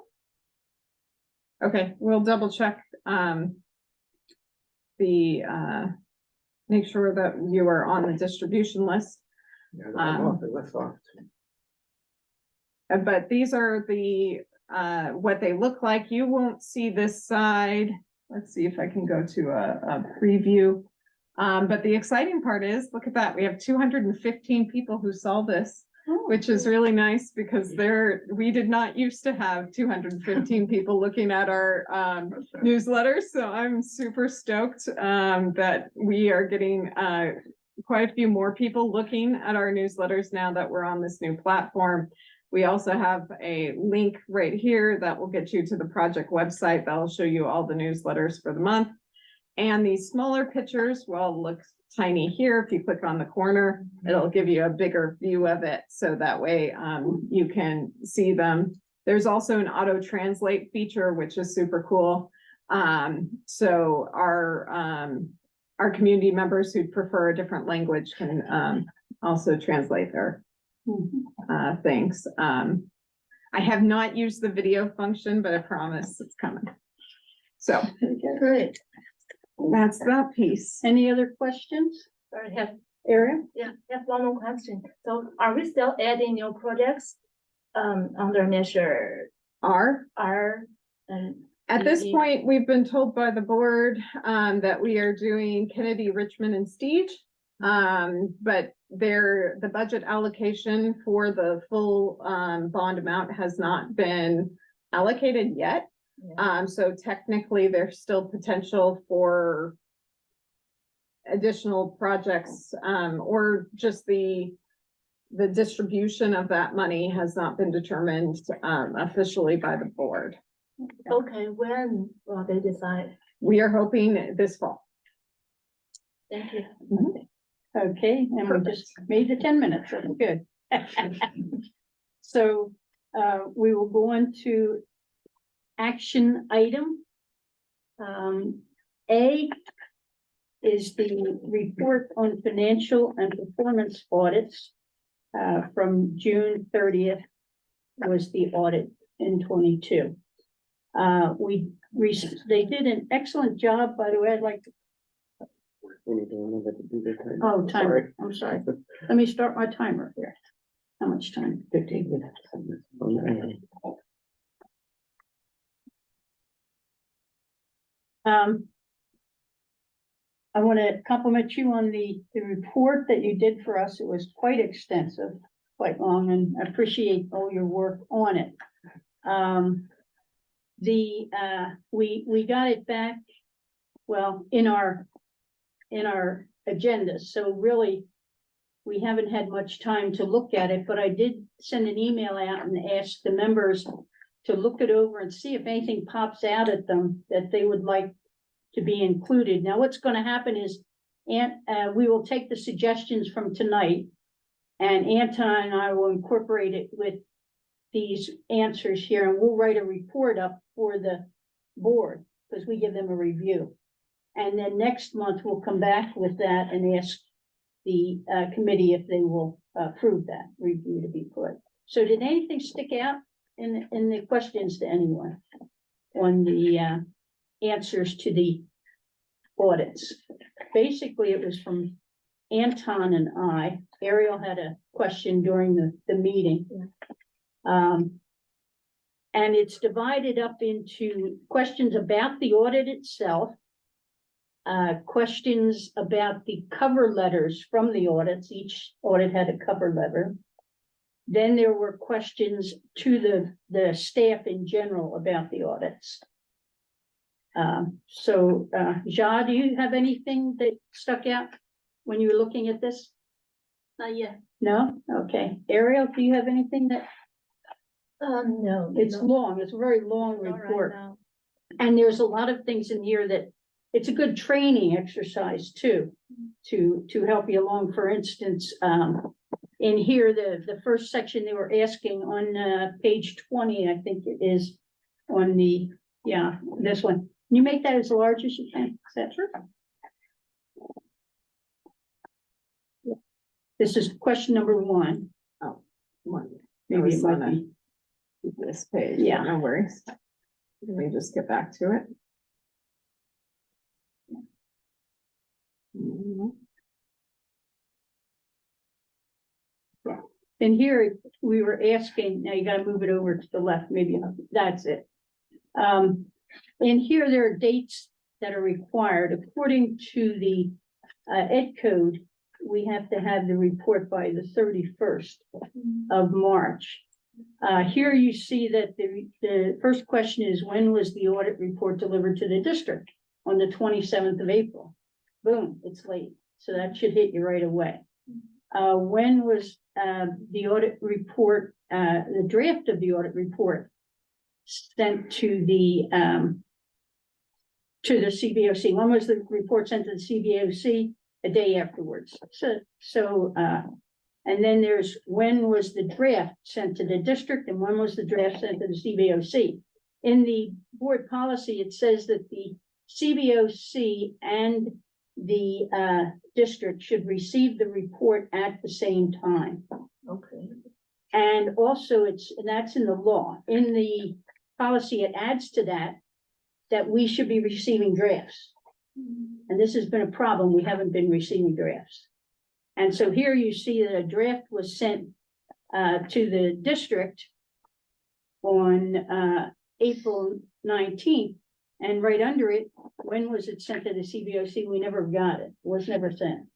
Okay, we'll double check, make sure that you are on the distribution list. Yeah, I'm off, I left off. But these are the, what they look like. You won't see this side. Let's see if I can go to a preview. But the exciting part is, look at that, we have 215 people who saw this, which is really nice because we did not used to have 215 people looking at our newsletters. So I'm super stoked that we are getting quite a few more people looking at our newsletters now that we're on this new platform. We also have a link right here that will get you to the project website that will show you all the newsletters for the month. And these smaller pictures, well, look tiny here. If you click on the corner, it'll give you a bigger view of it. So that way you can see them. There's also an auto translate feature, which is super cool. So our community members who prefer a different language can also translate their things. I have not used the video function, but I promise it's coming. So Great. that's that piece. any other questions? Sorry, have, Area? yeah, have one more question. So are we still adding new projects under measure R. and At this Mhm. point, we've been told by the board that we are doing Kennedy, Richmond and Stige. But the budget allocation for the full bond amount has not been allocated yet. So technically, there's still potential for additional projects, or just the distribution of that money has not been determined, officially by the board. Okay, when will they decide? We are hoping this fall. Thank you. Okay, and we just made the 10 minutes, that's good. So, we will go on to action item. A is the report on financial and performance audits. From June 30th was the audit in 22. They did an excellent job, by the way. I'd like to, oh, timer, I'm sorry. Let me start my timer here. How much time? 15 minutes. I want to compliment you on the report that you did for us. It was quite extensive, quite long, and I appreciate all your work on it. We got it back, well, in our agenda, so really we haven't had much time to look at it, but I did send an email out and ask the members to look it over and see if anything pops out at them that they would like to be included. Now, what's going to happen is, we will take the suggestions from tonight, and Anton and I will incorporate it with these answers here, and we'll write a report up for the board, because we give them a review. And then next month, we'll come back with that and ask the committee if they will approve that review to be put. So did anything stick out in the questions to anyone on the answers to the audits? Basically, it was from Anton and I. Ariel had a question during the meeting. And it's divided up into questions about the audit itself, questions about the cover letters from the audits. Each audit had a cover letter. Then there were questions to the staff in general about the audits. Ja, do you have anything that stuck out when you were looking at this? Not yet. No? Okay. Ariel, do you have anything that, No. it's no, long, it's a very long not right report. now. And there's a lot of things in here that, it's a good training exercise too, to help you along. For instance, in here, the first section they were asking on page 20, I think it is, on the, this one. Can you make that as large as you can? Is that true? This is question number 1. Oh, one. Maybe it might be. This page. Yeah. No worries. Let me just get back to it. And here, we were asking, now you gotta move it over to the left, maybe that's it. In here, there are dates that are required. According to the Ed Code, we have to have the report by the 31st of March. Here you see that the first question is, when was the audit report delivered to the district? On the 27th of April. Boom, it's late. So that should hit you right away. When was the audit report, the draft of the audit report sent to the CBOC? When was the report sent to the CBOC? A day afterwards. And then there's, when was the draft sent to the district, and when was the draft sent to the CBOC? In the board policy, it says that the CBOC and the district should receive the report at the same time. Okay. And also and that's in the law. In the policy, it adds to that we should be receiving drafts. And this has been a problem. We haven't been receiving drafts. And so here you see that a draft was sent to the district on April 19th. And right under it, when was it sent to the CBOC? We never got it. It was never sent.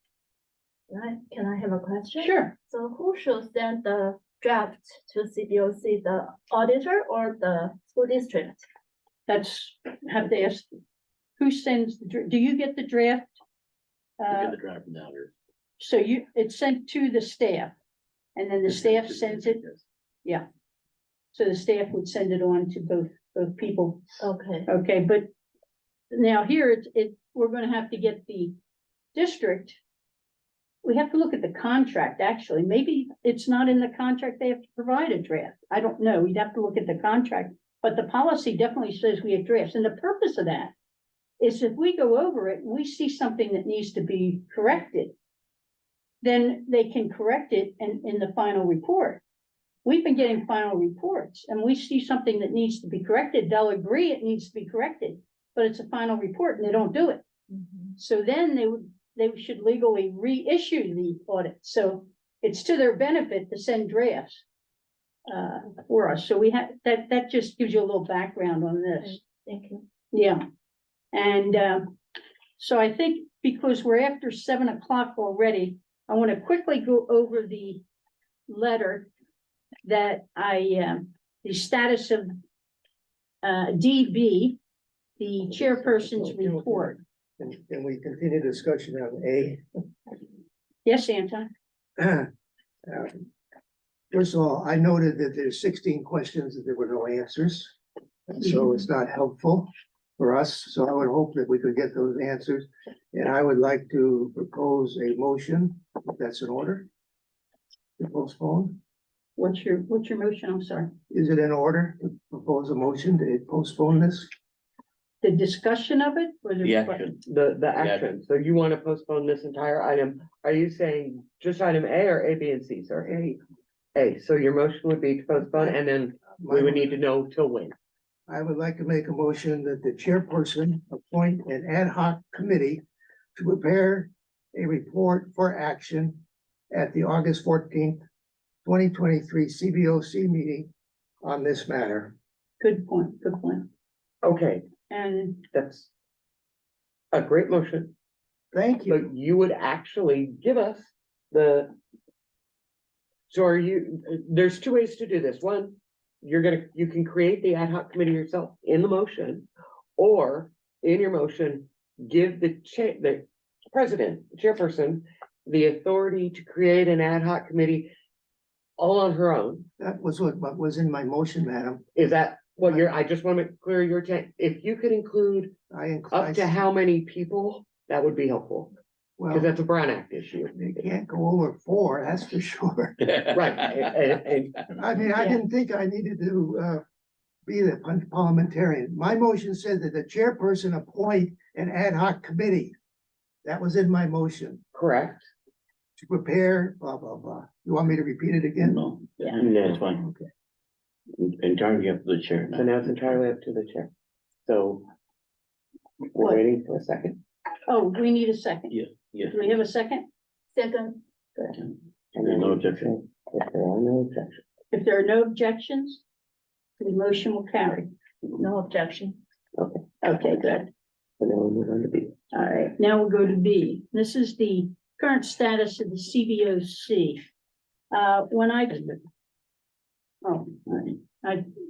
Right, can I have a question? Sure. So who should send the draft to CBOC, the auditor or the school district? That's, have to ask, who sends, do you get the draft? Look at Uh, the draft now here. so it's sent to the staff, and then the staff sends it, so the staff would send it on to both people. Okay, Okay, but now here, we're gonna have to get the district. We have to look at the contract, actually. Maybe it's not in the contract, they have to provide a draft. I don't know, we'd have to look at the contract. But the policy definitely says we have drafts, and the purpose of that is if we go over it, and we see something that needs to be corrected, then they can correct it in the final report. We've been getting final reports, and we see something that needs to be corrected, they'll agree it needs to be corrected, but it's a final report and they don't do it. So then they should legally reissue the audit, so it's to their benefit to send drafts for us, so we have, that just gives you a little background on this. thank you. Yeah, and so I think because we're after 7 o'clock already, I want to quickly go over the letter that the status of DB, the chairperson's report. Can we continue discussion on A? Yes, Anton? First of all, I noted that there's 16 questions and there were no answers. And so it's not helpful for us, so I would hope that we could get those answers. And I would like to propose a motion, if that's in order, to postpone. What's your motion? I'm sorry. Is it in order to propose a motion to postpone this? The discussion of it or The action. The action, so you wanna postpone this entire item, are you saying just item A or A, B, and C, sir? A, so your motion would be to postpone, and then we would need to know till when. I would like to make a motion that the chairperson appoint an ad hoc committee to prepare a report for action at the August 14th, 2023 CBOC meeting on this matter. Good point, good point. Okay, And that's a great motion, Thank you. but you would actually give us the. So are you, there's two ways to do this. One, you can create the ad hoc committee yourself in the motion, or in your motion, give the president, chairperson, the authority to create an ad hoc committee all on her own. That was what was in my motion, madam. Is that what I just want to make clear your intent. If you could include up to how many people, that would be helpful, Well, because that's a Brown Act issue. they can't go over 4, that's for sure. Right, and I mean, I didn't think I needed to be the parliamentarian. My motion said that the chairperson appoint an ad hoc committee. That was in my motion, correct. to prepare, blah, blah, blah. You want me to repeat it again? No, Yeah. that's fine. Okay. Entirely up to the chair So now. now it's entirely up to the chair. So we're What? waiting for a second. oh, we need a second. Yes, Do we have a second? Second, And there's then no objection. if there are no objections. If there are no objections, the motion will carry. no objection. Okay, good. And then we'll move on to B. All right, now we'll go to B. This is the current status of the CBOC. When well,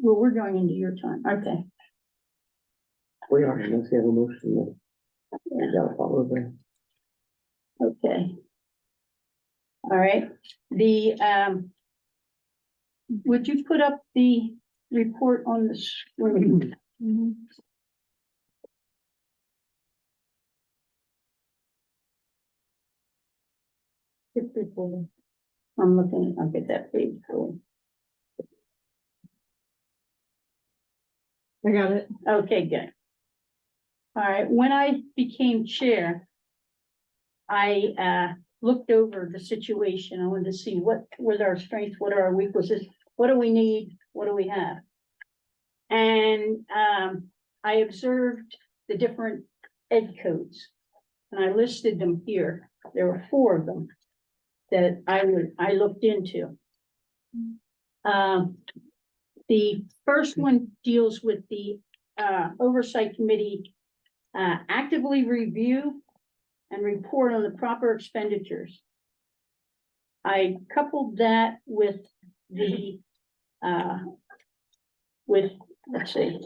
we're going into your time. Okay. We are, unless you have a motion. You gotta follow the. Okay. All right, would you put up the report on the screen? I'm looking, I'll get that page going. I got it. Okay, good. All right, when I became chair, I looked over the situation. I wanted to see what was our strengths, what are our weaknesses, what do we need, what do we have? And I observed the different ed codes, and I listed them here. There were 4 of them that I looked into. The first one deals with the Oversight Committee actively review and report on the proper expenditures. I coupled that with the let's see,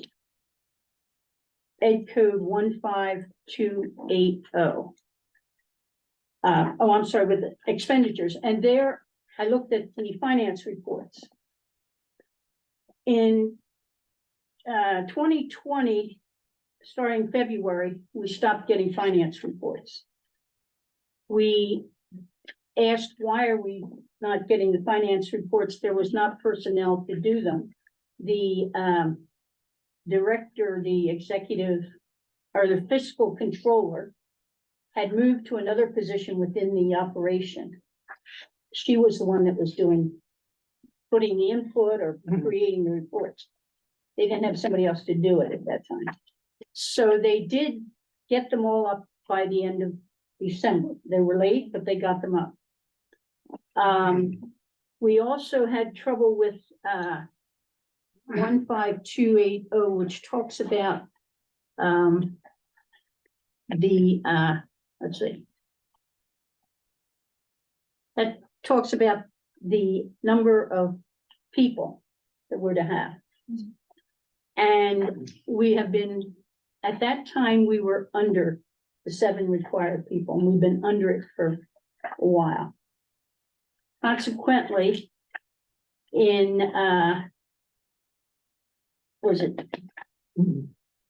Ed Code 15280. I'm sorry, with expenditures, and there, I looked at the finance reports. In 2020, starting February, we stopped getting finance reports. We asked, why are we not getting the finance reports? There was not personnel to do them. The director, the executive, or the fiscal controller had moved to another position within the operation. She was the one that was putting the input or creating the reports. They didn't have somebody else to do it at that time. So they did get them all up by the end of December. They were late, but they got them up. We also had trouble with 15280, which talks about let's see. That talks about the number of people that we're to have. And we have been, at that time, we were under the 7 required people, and we've been under it for a while. Consequently, in,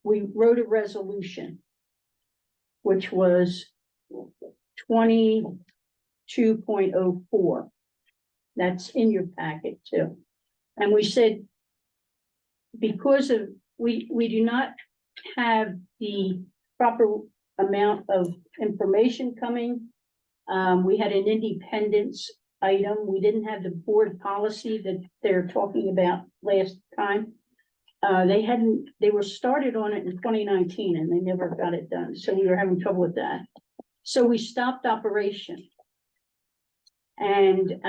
we wrote a resolution, which was 22.04. That's in your packet too. And we said, because of, we do not have the proper amount of information coming. We had an independence item. We didn't have the board policy that they're talking about last time. They were started on it in 2019 and they never got it done. So we were having trouble with that. So we stopped operation. And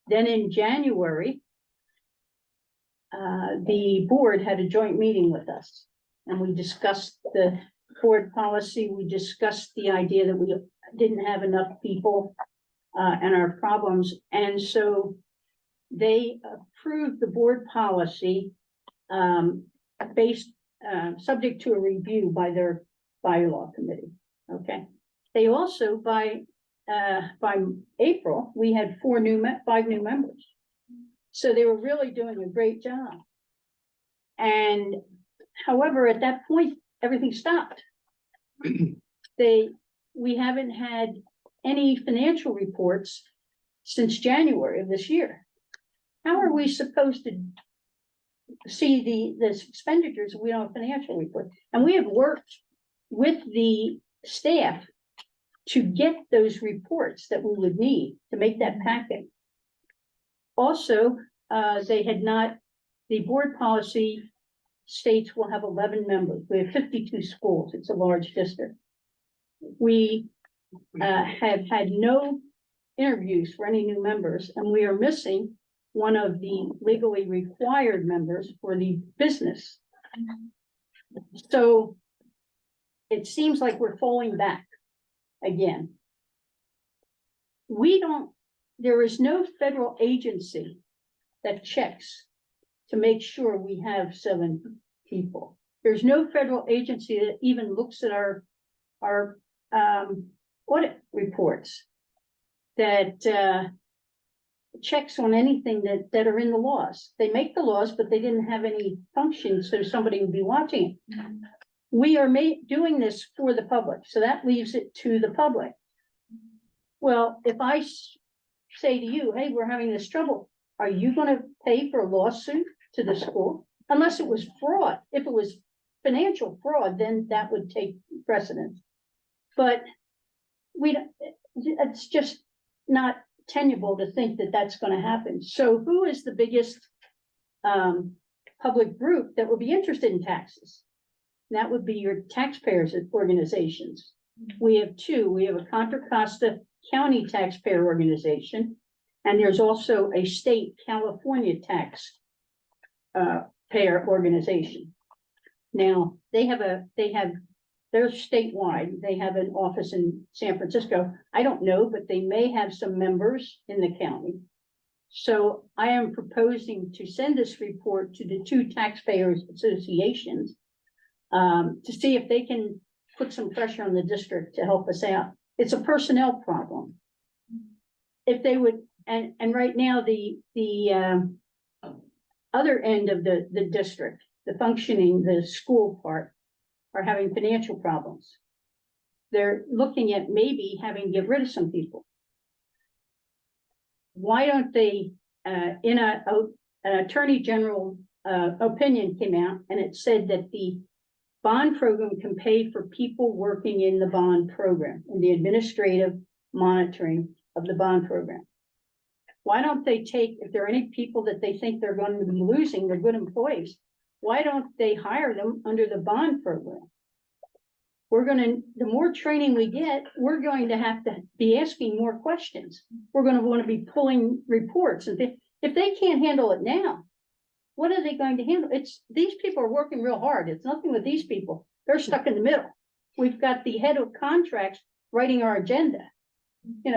then in January, the board had a joint meeting with us and we discussed the board policy. We discussed the idea that we didn't have enough people and our problems. And so they approved the board policy subject to a review by their bylaw committee. Okay. They also, by April, we had 5 new members. So they were really doing a great job. And however, at that point, everything stopped. We haven't had any financial reports since January of this year. How are we supposed to see the expenditures if we don't have financial report? And we have worked with the staff to get those reports that we would need to make that packet. Also, the board policy states we'll have 11 members. We have 52 schools. It's a large district. We have had no interviews for any new members, and we are missing one of the legally required members for the business. So it seems like we're falling back again. There is no federal agency that checks to make sure we have 7 people. There's no federal agency that even looks at our audit reports that checks on anything that are in the laws. They make the laws, but they didn't have any function, so somebody would be watching it. We are doing this for the public, so that leaves it to the public. Well, if I say to you, hey, we're having this trouble, are you going to pay for a lawsuit to the school? Unless it was fraud. If it was financial fraud, then that would take precedence. But it's just not tenable to think that that's going to happen. So who is the biggest public group that would be interested in taxes? That would be your taxpayers organizations. We have 2. We have a Contra Costa County taxpayer organization, and there's also a state California tax payer organization. Now they're statewide. They have an office in San Francisco. I don't know, but they may have some members in the county. So I am proposing to send this report to the 2 taxpayers associations to see if they can put some pressure on the district to help us out. It's a personnel problem. If they would, and right now, the other end of the district, the functioning, the school part, are having financial problems. They're looking at maybe having to get rid of some people. Why don't they, in an attorney general opinion came out, and it said that the bond program can pay for people working in the bond program and the administrative monitoring of the bond program. Why don't they take, if there are any people that they think they're going to be losing, they're good employees, why don't they hire them under the bond program? The more training we get, we're going to have to be asking more questions. We're going to want to be pulling reports, and if they can't handle it now, what are they going to handle? These people are working real hard. It's nothing with these people. They're stuck in the middle. We've got the head of contracts writing our agenda.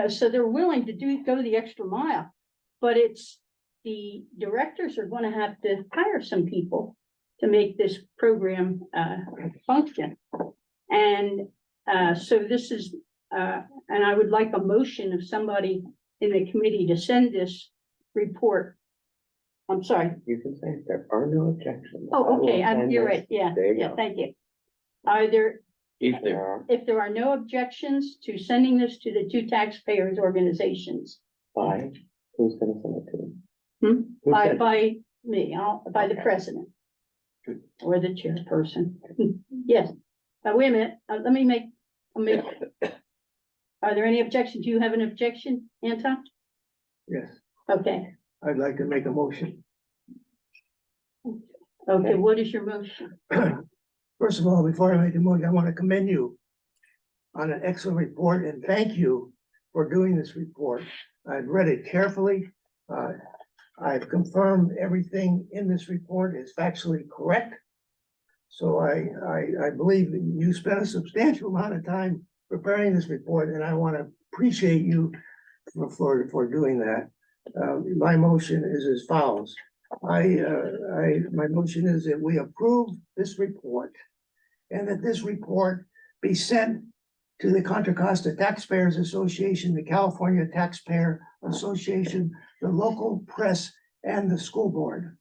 So they're willing to go the extra mile, but it's the directors are going to have to hire some people to make this program function. And so this is, and I would like a motion of somebody in the committee to send this report. I'm sorry. You can say there are no objections. Oh, okay, I will send you're this. right, yeah, There you yeah, go. thank you. Are there, If there, if there are no objections to sending this to the two taxpayers organizations, By, who's gonna send it to them? Hmm? Who by, said- by me, by the Okay. president. Good. Or the chairperson. Yes, wait a minute, let me make, are there any objections? Do you have an objection, Anton? Yes, Okay, I'd like to make a motion. okay, what is your motion? First of all, before I make the motion, I want to commend you on an excellent report and thank you for doing this report. I've read it carefully. I've confirmed everything in this report is factually correct. So I believe that you spent a substantial amount of time preparing this report, and I want to appreciate you for doing that. My motion is as follows. My motion is that we approve this report and that this report be sent to the Contra Costa Taxpayers Association, the California Taxpayer Association, the local press, and the school board.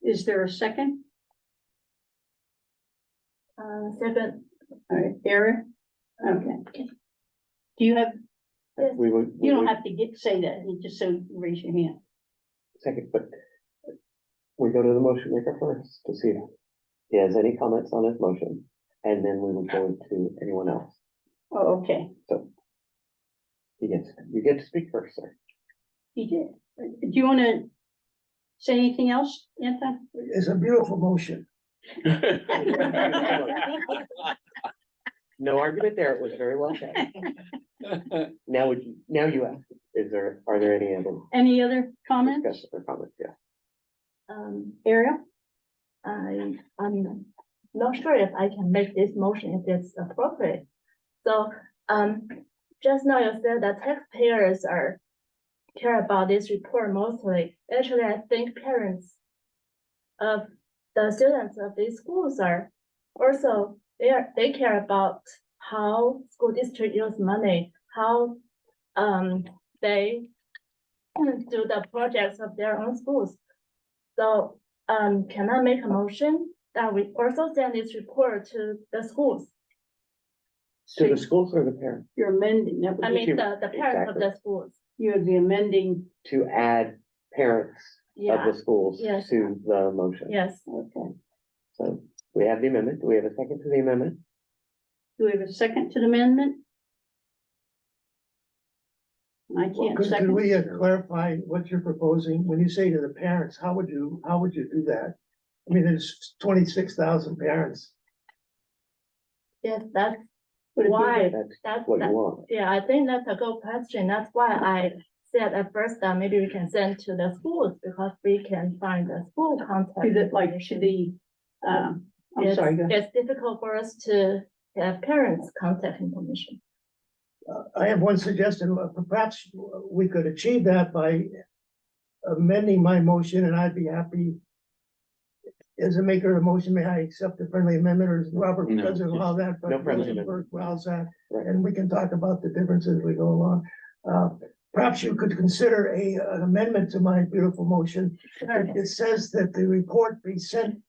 Is there a second? Second, All right, Eric? Okay. Do you have, We would. you don't have to say that, you just so raise your hand. Second, but we go to the motion maker first to see if he has any comments on his motion, and then we will go to anyone else. Oh, okay, So you get to speak first, sir. he did. Do you want to say anything else, Anton? It's a beautiful motion. No argument there. It was very well said. Now you ask, are there any other Any other comments? discussion or comments? Yeah. Ariel? I'm not sure if I can make this motion if it's appropriate. So, just now you said that taxpayers care about this report mostly. Actually, I think parents of the students of these schools are also, they care about how school district use money, how they do the projects of their own schools. So can I make a motion that we also send this report to the schools? To the schools or the parents? You're amending, that I would be, mean, the parents of the schools. you would be amending, To add parents of Yeah, the schools Yes. to the motion. yes. okay. So we have the amendment. Do we have a second to the amendment? Do we have a second to the amendment? I can't Could second. we clarify what you're proposing? When you say to the parents, how would you do that? I mean, there's 26,000 parents. Yes, that's Would it be why, That's what you want. yeah, I think that's a good question. That's why I said at first that maybe we can send to the schools because we can find the school contact. To the, like, to the, I'm sorry, go ahead. It's difficult for us to have parents' contact information. I have one suggestion. Perhaps we could achieve that by amending my motion, and I'd be happy as a maker of the motion, may I accept the friendly amendment, or is Robert No, doesn't allow that? but no friendly Rosenberg allows that, Right. and we can talk about the differences as we go along. Perhaps you could consider an amendment to my beautiful motion. It says that the report be sent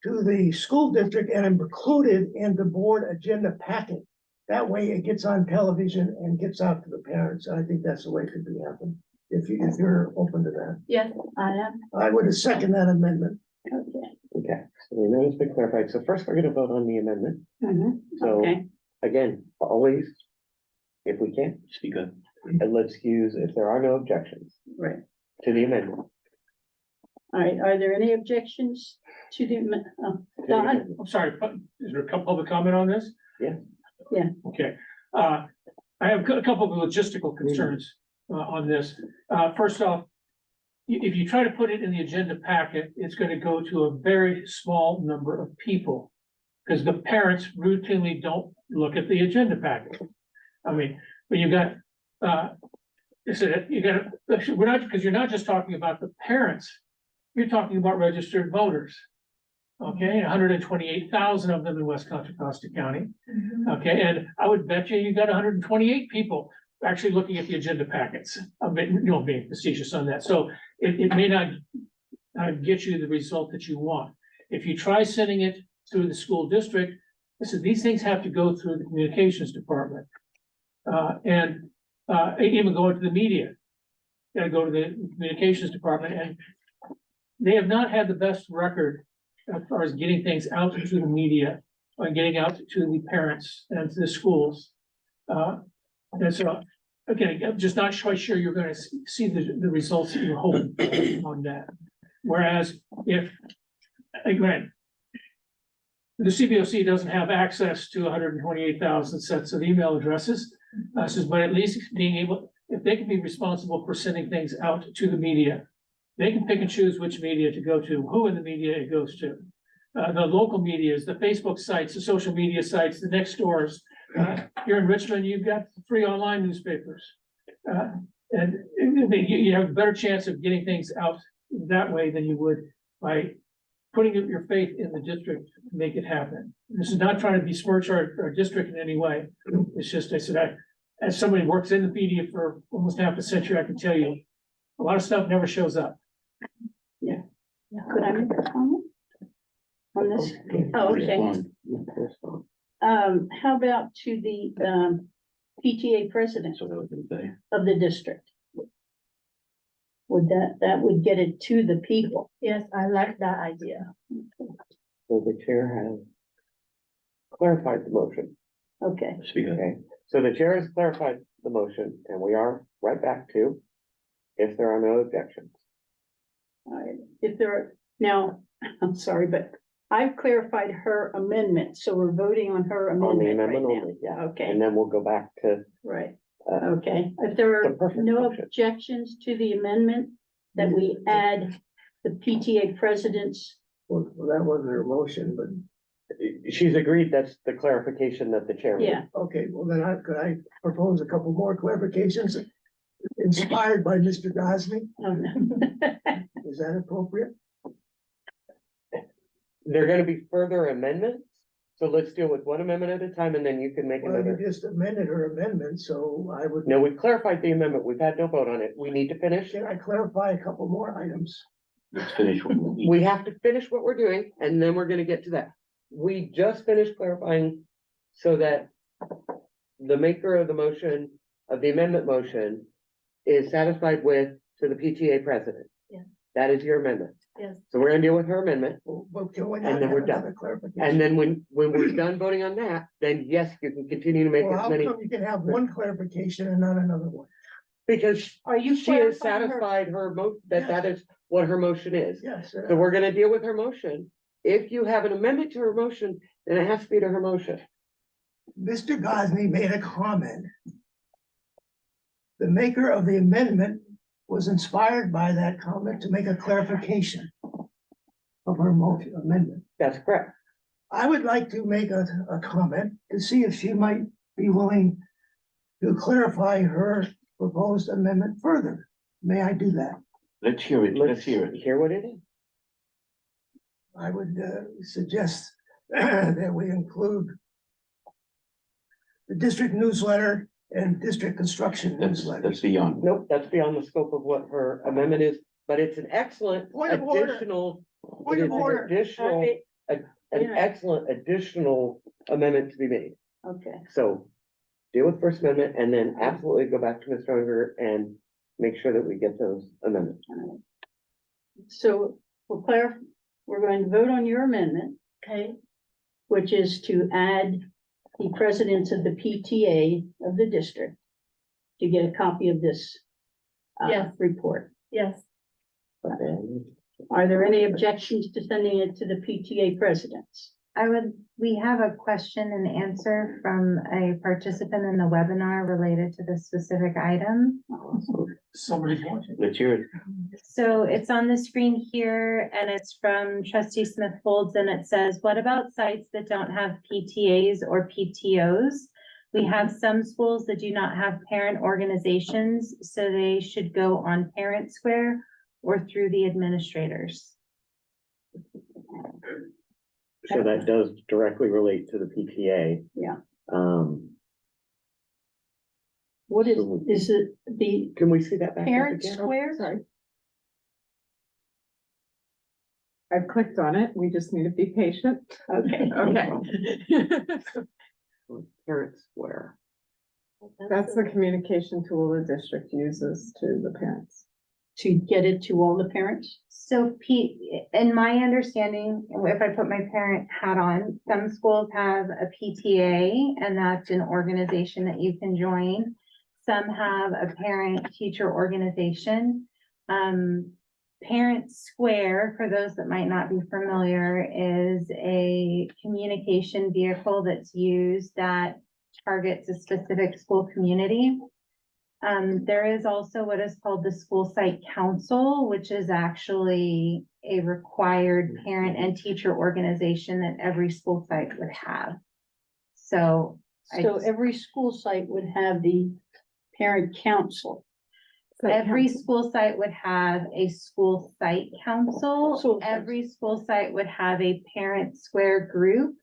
to the school district and included in the board agenda packet. That way it gets on television and gets out to the parents. I think that's the way it could be happened. If you're open to that, Yes, I am, I would second that amendment. okay. Okay, so the amendment's been clarified. So first, we're gonna vote on the amendment. Mhm. So Okay. again, always, if we can, Speak up. and let's use, if there are no objections Right. to the amendment. All right, are there any objections to the, Don? I'm sorry, is there a public comment on this? Yeah. Yeah. Okay, I have a couple of logistical concerns, on this. First off, if you try to put it in the agenda packet, it's gonna go to a very small number of people. Because the parents routinely don't look at the agenda packet. I mean, when you got, you got, we're not, because you're not just talking about the parents, you're talking about registered voters. Okay, 128,000 of them in West Contra Costa County. Okay, and I would bet you got 128 people actually looking at the agenda packets. I mean, being facetious on that. So it may not get you the result that you want. If you try sending it through the school district, listen, these things have to go through the communications department. And even going to the media. Gotta go to the communications department, and they have not had the best record as far as getting things out to the media and getting out to the parents and to the schools. And so, again, I'm just not quite sure you're gonna see the results that you're hoping on that. Whereas if, again, the CBOC doesn't have access to 128,000 sets of email addresses, but at least being able, if they can be responsible for sending things out to the media, they can pick and choose which media to go to, who in the media it goes to. The local medias, the Facebook sites, the social media sites, the next doors. Here in Richmond, you've got free online newspapers. And you have a better chance of getting things out that way than you would by putting your faith in the district to make it happen. This is not trying to besmirch our district in any way. It's just, I said, as somebody who works in the media for almost half a century, I can tell you, a lot of stuff never shows up. Could I make a comment on this? Oh, okay. Respond. How about to the, PTA president So that was gonna say. of the district? Would that would get it to the people? yes, I like that idea. So the chair has clarified the motion. Okay, Speak up. Okay, so the chair has clarified the motion, and we are right back to if there are no objections. all right. If there are, now, I'm sorry, but I've clarified her amendment, so we're voting on her On the amendment right amendment now. only, yeah. Okay, And then we'll go back to, right, uh, okay. If there The are perfect no motion. objections to the amendment, that we add the PTA president's, Well, that wasn't her motion, but, she's agreed, that's the clarification that the chair made. yeah. okay, well then could I propose a couple more clarifications? Inspired by Mr. Gosney, Oh, no. is that appropriate? There are gonna be further amendments, so let's deal with one amendment at a time, and then you can make Well, you another. just amended her amendment, so I would. No, we've clarified the amendment, we've had no vote on it, we need to finish. Can I clarify a couple more items? Let's finish. We have to finish what we're doing, and then we're gonna get to that. We just finished clarifying so that the maker of the motion, of the amendment motion, is satisfied with to the PTA president. Yeah. That is your amendment. Yes. So we're gonna deal with her amendment, But can we And not then have we're done. another clarification? and then when we're done voting on that, then yes, you can continue to make Well, as how many, come you can have one clarification and not another one? because Are you she has clarifying her? satisfied her that is what her motion is. Yes. So we're gonna deal with her motion. If you have an amendment to her motion, then it has to be to her motion. Mr. Gosney made a comment. The maker of the amendment was inspired by that comment to make a clarification of her motion amendment. That's correct. I would like to make a comment to see if she might be willing to clarify her proposed amendment further. May I do that? Let's hear it, let's hear it. Hear what it is. I would suggest that we include the district newsletter and district construction newsletter. That's beyond. Nope, that's beyond the scope of what her amendment is, but it's an excellent Point of order. additional. Point it of is an order. Additional, an excellent additional amendment to be made. Okay, So deal with First Amendment and then absolutely go back to Mr. Unger and make sure that we get those amendments. so we're going to vote on your amendment, Okay, which is to add the presidents of the PTA of the district to get a copy of this Yes. report. yes, Are there any objections to sending it to the PTA presidents? we have a question and answer from a participant in the webinar related to this specific item. Somebody's watching. Let's hear it. So it's on the screen here and it's from trustee Smith Folds and it says, what about sites that don't have PTAs or PTOs? We have some schools that do not have parent organizations, so they should go on Parent Square or through the administrators. So that does directly relate to the PTA. Yeah. Can What is it, the we see that back up Parent again? Square? Sorry. I've clicked on it. We just need to be patient. Okay. Okay. Parent Square. That's the communication tool the district uses to the parents. To get it to all the parents? So in my understanding, if I put my parent hat on, some schools have a PTA and that's an organization that you can join. Some have a parent teacher organization. Parent Square, for those that might not be familiar, is a communication vehicle that's used that targets a specific school community. There is also what is called the school site council, which is actually a required parent and teacher organization that every school site would have. So So every school site would have the parent council. every school site would have a school site council. School site. Every school site would have a Parent Square group,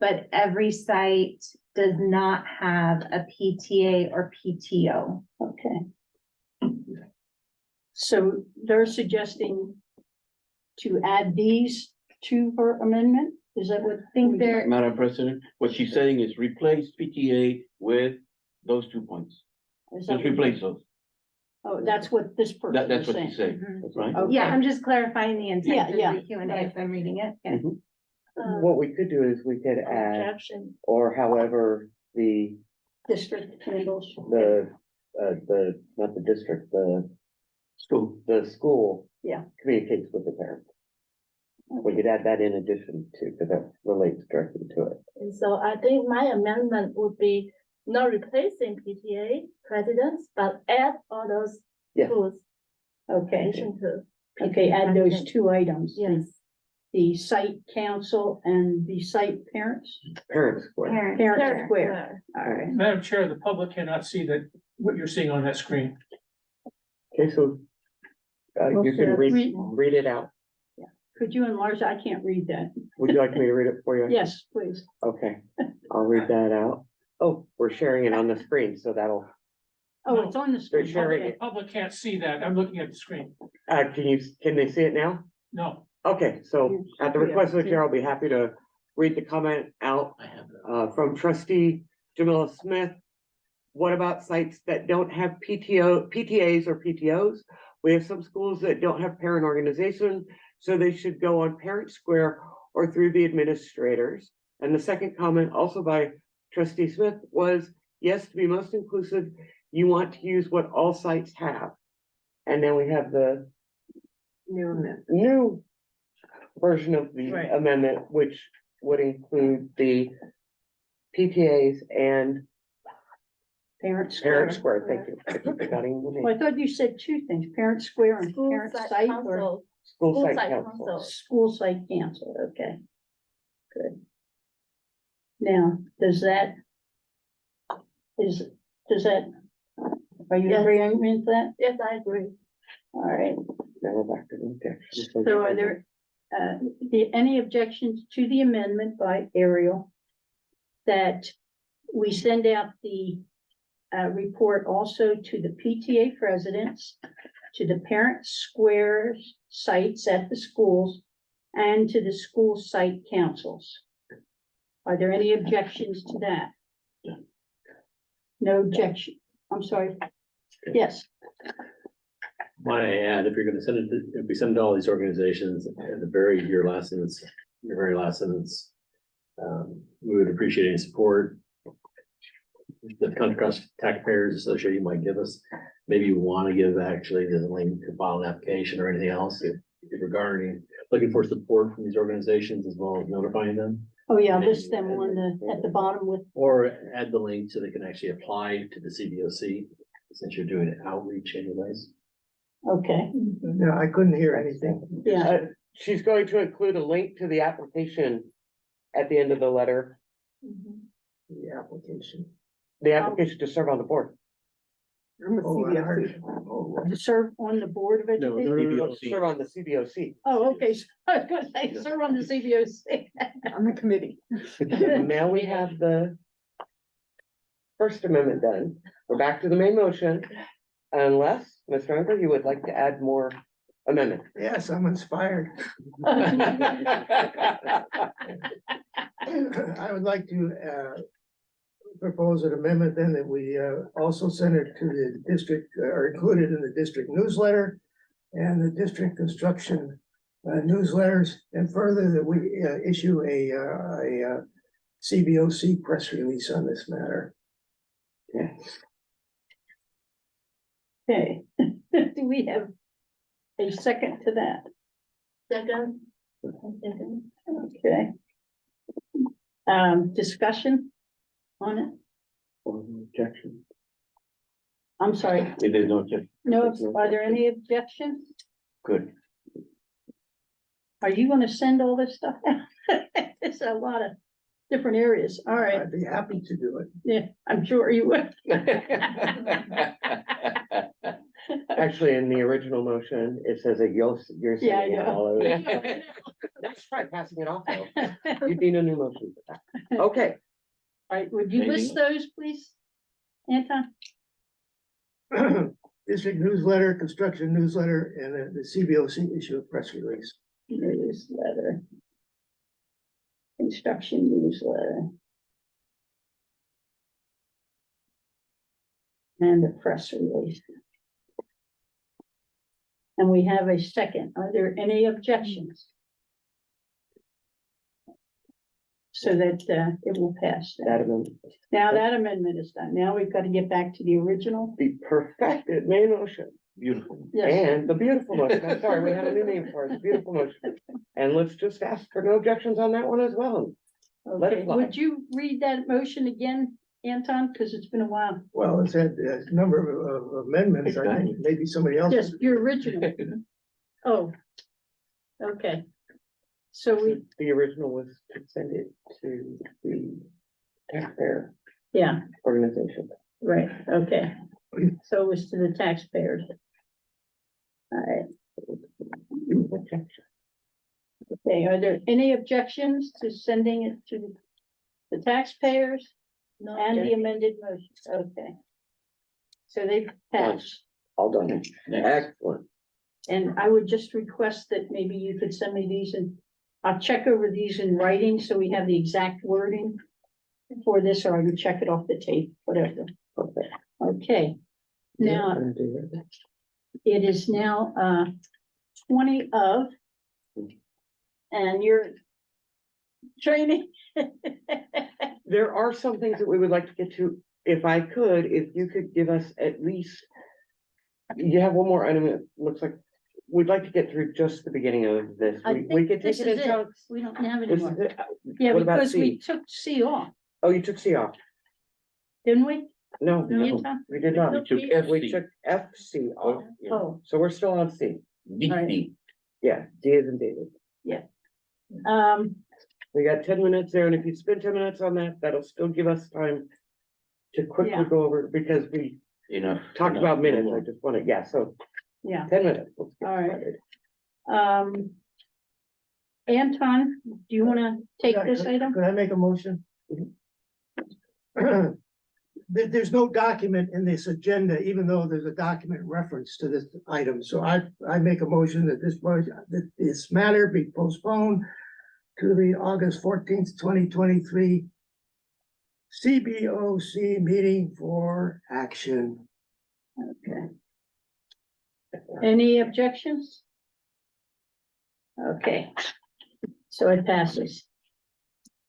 but every site does not have a PTA or PTO. Okay. So they're suggesting to add these to her amendment? Is that what? I think they're, Madam President, what she's saying is replace PTA with those 2 points. is that Just what- replace those. Oh, that's what this person That's is what saying. she's saying, Mhm. right? Okay. yeah, I'm just clarifying the intent of Yeah, the Q and A right. if I'm reading it. Yeah. Mhm. What we could do is we could add, objection, or however the, District handles. not the district, School. the school. Yeah. Communicates with the parent. We could add that in addition to, because that relates directly to it. and so I think my amendment would be not replacing PTA presidents, but add all those Yeah. schools. Okay, Addition to. okay, add those president. two items. Yes, The site council and the site parents. Parent Square. Parent Parent Square. Square. All right. Madam Chair, the public cannot see that, what you're seeing on that screen. Okay, so you can read it out. Could you enlarge? I can't read that. Would you like me to read it for you? Yes, please. Okay, I'll read that out. Oh, we're sharing it on the screen, so that'll, Oh, it's on the they're screen. sharing The it. public can't see that. I'm looking at the screen. Can they see it now? No. Okay, so at the request of the chair, I'll be happy to read the comment out I have that. from trustee Jamila Smith. What about sites that don't have PTAs or PTOs? We have some schools that don't have parent organization, so they should go on Parent Square or through the administrators. And the second comment, also by trustee Smith, was, yes, to be most inclusive, you want to use what all sites have. And then we have the New amendment. new version of the Right. amendment, which would include the PTAs and Parent Square. Parent Square. Thank you. I keep forgetting the Well, I name. thought you said two things, Parent Square and school Parent site Site or council, School school site site council. council. school site council. Okay. Good. Now, does that, are you Yes. agreeing with that? Yes, I agree. All right. Now we're back to the objection. So are there, any objections to the amendment by Ariel? That we send out the report also to the PTA presidents, to the parent squares sites at the schools, and to the school site councils. Are there any objections to that? No objection. I'm sorry. Yes, Might I add, if you're gonna send it, if we send it to all these organizations, at the very, your last sentence, your very last sentence. We would appreciate any support. The Country Cross Taxpayers Association might give us, maybe you wanna give actually the link to file an application or anything else if regarding, looking for support from these organizations as well as notifying them. oh yeah, list them on the, at the bottom with, Or add the link so they can actually apply to the CBOC, since you're doing outreach anyways. okay, No, I couldn't hear anything. yeah, She's going to include a link to the application at the end of the letter, The application. the application to serve on the board. I'm a Oh, I CBO. heard. Oh, to serve on the Board of No, Education. Serve on the CBOC. Oh, okay, so I was gonna say, serve on the CBOC. On the committee. Now we have the First Amendment done. We're back to the main motion. Unless, Mr. Uncle, you would like to add more amendments. yes, I'm inspired. I would like to propose an amendment then that we also send it to the district, or include it in the district newsletter and the district construction newsletters, and further that we issue a CBOC press release on this matter. Okay, do we have a second to that? Second. Okay. Discussion on it? Objection. I'm sorry, If there's no objection, no, are there any objections? good. Are you gonna send all this stuff out? It's a lot of different areas, all right, I'd be happy to do it. yeah, I'm sure you would. Actually, in the original motion, it says that you're Yeah, I sending it know. all over. Let's try passing it off though. You need a new motion for that. Okay, All right, would you list those, please, Anton? District newsletter, construction newsletter, and then the CBOC issue a press release. Newsletter. Construction newsletter. And the press release. And we have a second. Are there any objections? So that it will pass. that amendment, Now that amendment is done. Now we've got to get back to the original. the perfected main motion. Beautiful. Yes, And the beautiful motion, I'm sorry, we had a new name for it, the beautiful motion. And let's just ask for no objections on that one as well. let it okay. fly. Would you read that motion again, Anton? Because it's been a while. Well, it's had a number of amendments. I think maybe somebody else. Just your original. Oh. Okay. So we, The original was to send it to the taxpayer yeah, organization. right, okay. So it was to the taxpayers. All right, okay, are there any objections to sending it to the taxpayers No, and the amended motion? Okay. So they passed, All done. Excellent. and I would just request that maybe you could send me these and I'll check over these in writing, so we have the exact wording for this, or I can check it off the tape, whatever. Okay. Okay. Now, it is now 20 of. And you're training. There are some things that we would like to get to, if I could, if you could give us at least. You have one more item, it looks like, we'd like to get through just the beginning of this. I We think could this take it in is it. chunks. We don't have any This is more. it. Yeah, What about because we C? took C off, Oh, you took C off? didn't we? No, No. we did not. We took F, We C. took FC off, Oh, so we're still on C. D, Alright. D. Yeah, D is in David. We got 10 minutes there, and if you spend 10 minutes on that, that'll still give us time to quickly Yeah. go over, because we Enough. talked enough, about no minutes, more. I just wanted, yeah, so yeah, 10 minutes. Let's get All right. started. Anton, do you wanna take this item? Could I make a motion? There's no document in this agenda, even though there's a document reference to this item. So I make a motion that this matter be postponed to the August 14th, 2023 CBOC meeting for action. Okay. Any objections? Okay, so it passes.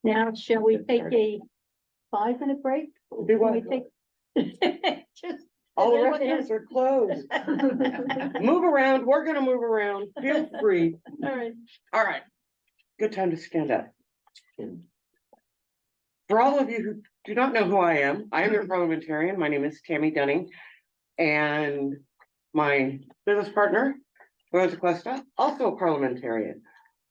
Now, shall we take a 5-minute break? Do Can what? we take? Just. All the Everybody restaurants are closed. Move around, we're gonna move around, feel free. All right. All right, good time to stand up. For all of you who do not know who I am your parliamentarian. My name is Tammy Dunning. And my business partner, Rosa Cuesta, also a parliamentarian.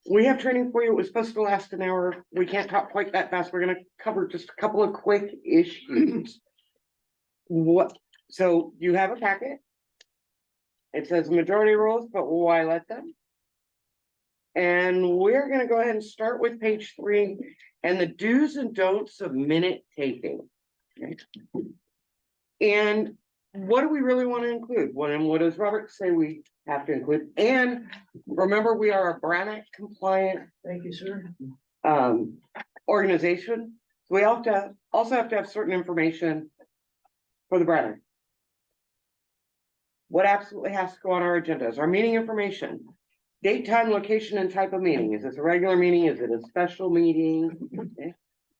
We have training for you. It was supposed to last an hour. We can't talk quite that fast. We're gonna cover just a couple of quick issues. So you have a packet. It says majority rules, but why let them? And we're gonna go ahead and start with page 3 and the do's and don'ts of minute taking. Okay. And what do we really want to include? What does Robert say we have to include? And remember, we are a Brown Act compliant Thank you, sir. organization. So we also have to have certain information for the Brown Act. What absolutely has to go on our agenda is our meeting information. Date, time, location, and type of meeting. Is this a regular meeting? Is it a special meeting? Okay.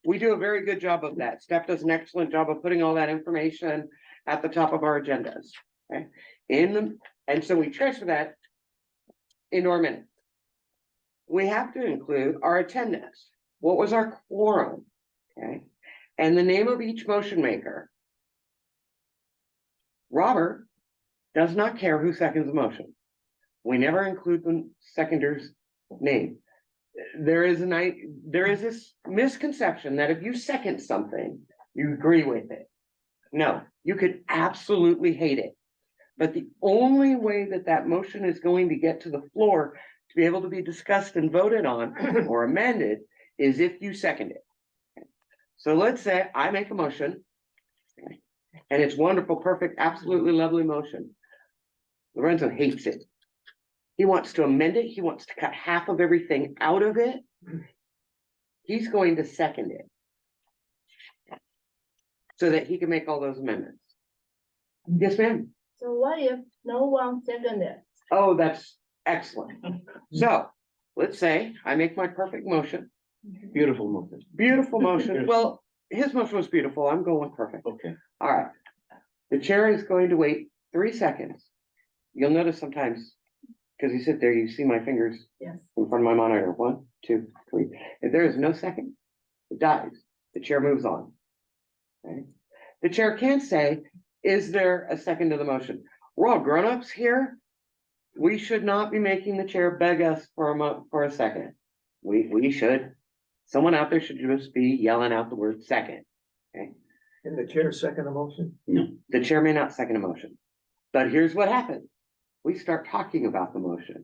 We do a very good job of that. Steph does an excellent job of putting all that information at the top of our agendas. Okay. And so we transfer that into our minutes. We have to include our attendance. What was our quorum? Okay. And the name of each motion maker. Robert does not care who seconds the motion. We never include the seconder's name. There is this misconception that if you second something, you agree with it. No, you could absolutely hate it. But the only way that that motion is going to get to the floor to be able to be discussed and voted on or amended is if you second it. So let's say I make a motion and it's wonderful, perfect, absolutely lovely motion. Lorenzo hates it. He wants to amend it. He wants to cut half of everything out of it. He's going to second it so that he can make all those amendments. Yes, ma'am. So what if no one seconded? Oh, that's excellent. So let's say I make my perfect motion. Beautiful motion. Beautiful motion. Well, his motion was beautiful. I'm going perfect. Okay. All right. The chair is going to wait 3 seconds. You'll notice sometimes, because you sit there, you see my fingers Yes. in front of my monitor. 1, 2, 3. If there is no second, it dies. The chair moves on. Okay. The chair can say, is there a second to the motion? We're all grown-ups here. We should not be making the chair beg us for a second. We should. Someone out there should just be yelling out the word second. Okay. And the chair second a motion? No. The chair may not second a motion. But here's what happens. We start talking about the motion.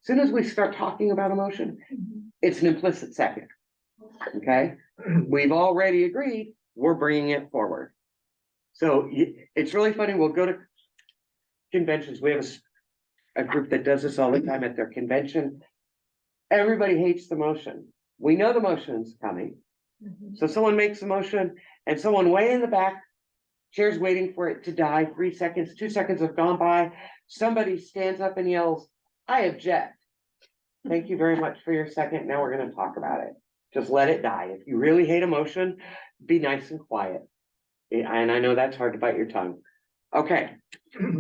As soon as we start talking about a motion, it's an implicit second. Okay, we've already agreed, we're bringing it forward. So it's really funny. We'll go to conventions. We have a group that does this all the time at their convention. Everybody hates the motion. We know the motion's coming. So someone makes a motion and someone way in the back, chair's waiting for it to die. 3 seconds, 2 seconds have gone by. Somebody stands up and yells, I object. Thank you very much for your second. Now we're going to talk about it. Just let it die. If you really hate a motion, be nice and quiet. And I know that's hard to bite your tongue. Okay.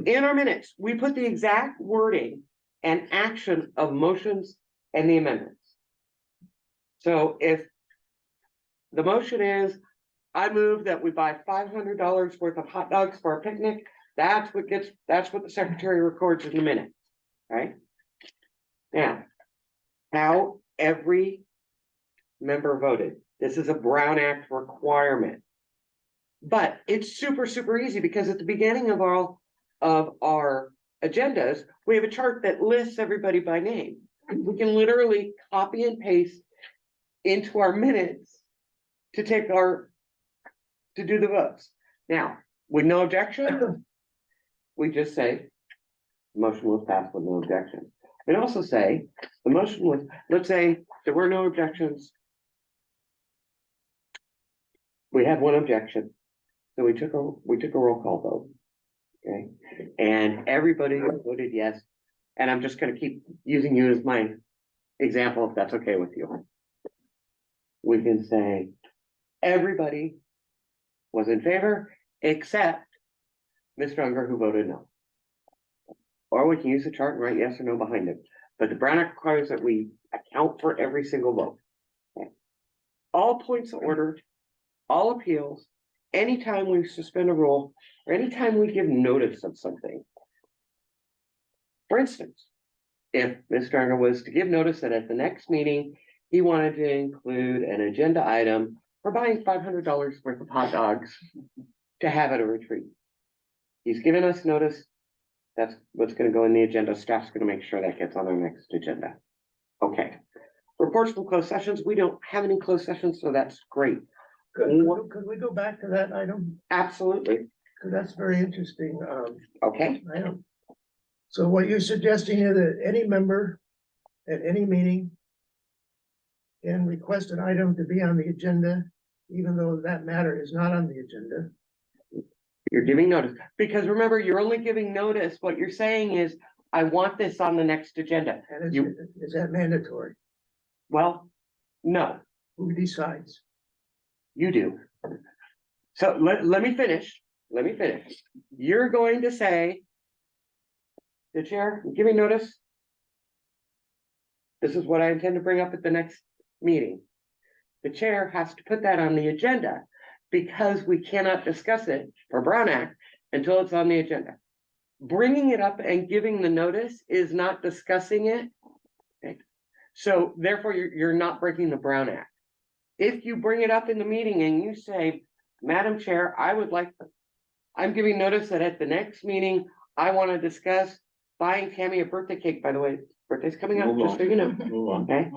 In our minutes, we put the exact wording and action of motions and the amendments. So if the motion is, I move that we buy $500 worth of hot dogs for a picnic, that's what the secretary records in the minute, right? Now, how every member voted. This is a Brown Act requirement. But it's super, super easy because at the beginning of our agendas, we have a chart that lists everybody by name. we can literally copy and paste into our minutes to take to do the votes. Now, with no objection, we just say, the motion was passed with no objection. And also say, the motion was, let's say there were no objections. We had one objection, so we took a roll call vote. Okay, and everybody voted yes, and I'm just gonna keep using you as my example, if that's okay with you. We can say, everybody was in favor, except Mr. Unger, who voted no. Or we can use the chart and write yes or no behind it, but the Brown Act requires that we account for every single vote. Okay. All points of order, all appeals, anytime we suspend a rule, or anytime we give notice of something. For instance, if Mr. Unger was to give notice that at the next meeting, he wanted to include an agenda item for buying $500 worth of hot dogs to have at a retreat. He's given us notice. That's what's gonna go in the agenda. Staff's gonna make sure that gets on our next agenda. Okay. Reports from closed sessions. We don't have any closed sessions, so that's great. Could we go back to that item? Absolutely. Because that's very interesting. Okay. Item. So what you're suggesting is that any member at any meeting can request an item to be on the agenda, even though that matter is not on the agenda. You're giving notice, because remember, you're only giving notice. What you're saying is, I want this on the next agenda. And You- is that mandatory? Well, no, Who decides? you do. So let me finish. Let me finish. You're going to say, the chair, give me notice. This is what I intend to bring up at the next meeting. The chair has to put that on the agenda because we cannot discuss it for Brown Act until it's on the agenda. Bringing it up and giving the notice is not discussing it. Okay. So therefore, you're not breaking the Brown Act. If you bring it up in the meeting and you say, Madam Chair, I'm giving notice that at the next meeting, I want to discuss buying Tammy a birthday cake, by the way, birthday's coming up, just so you know, Move on. okay?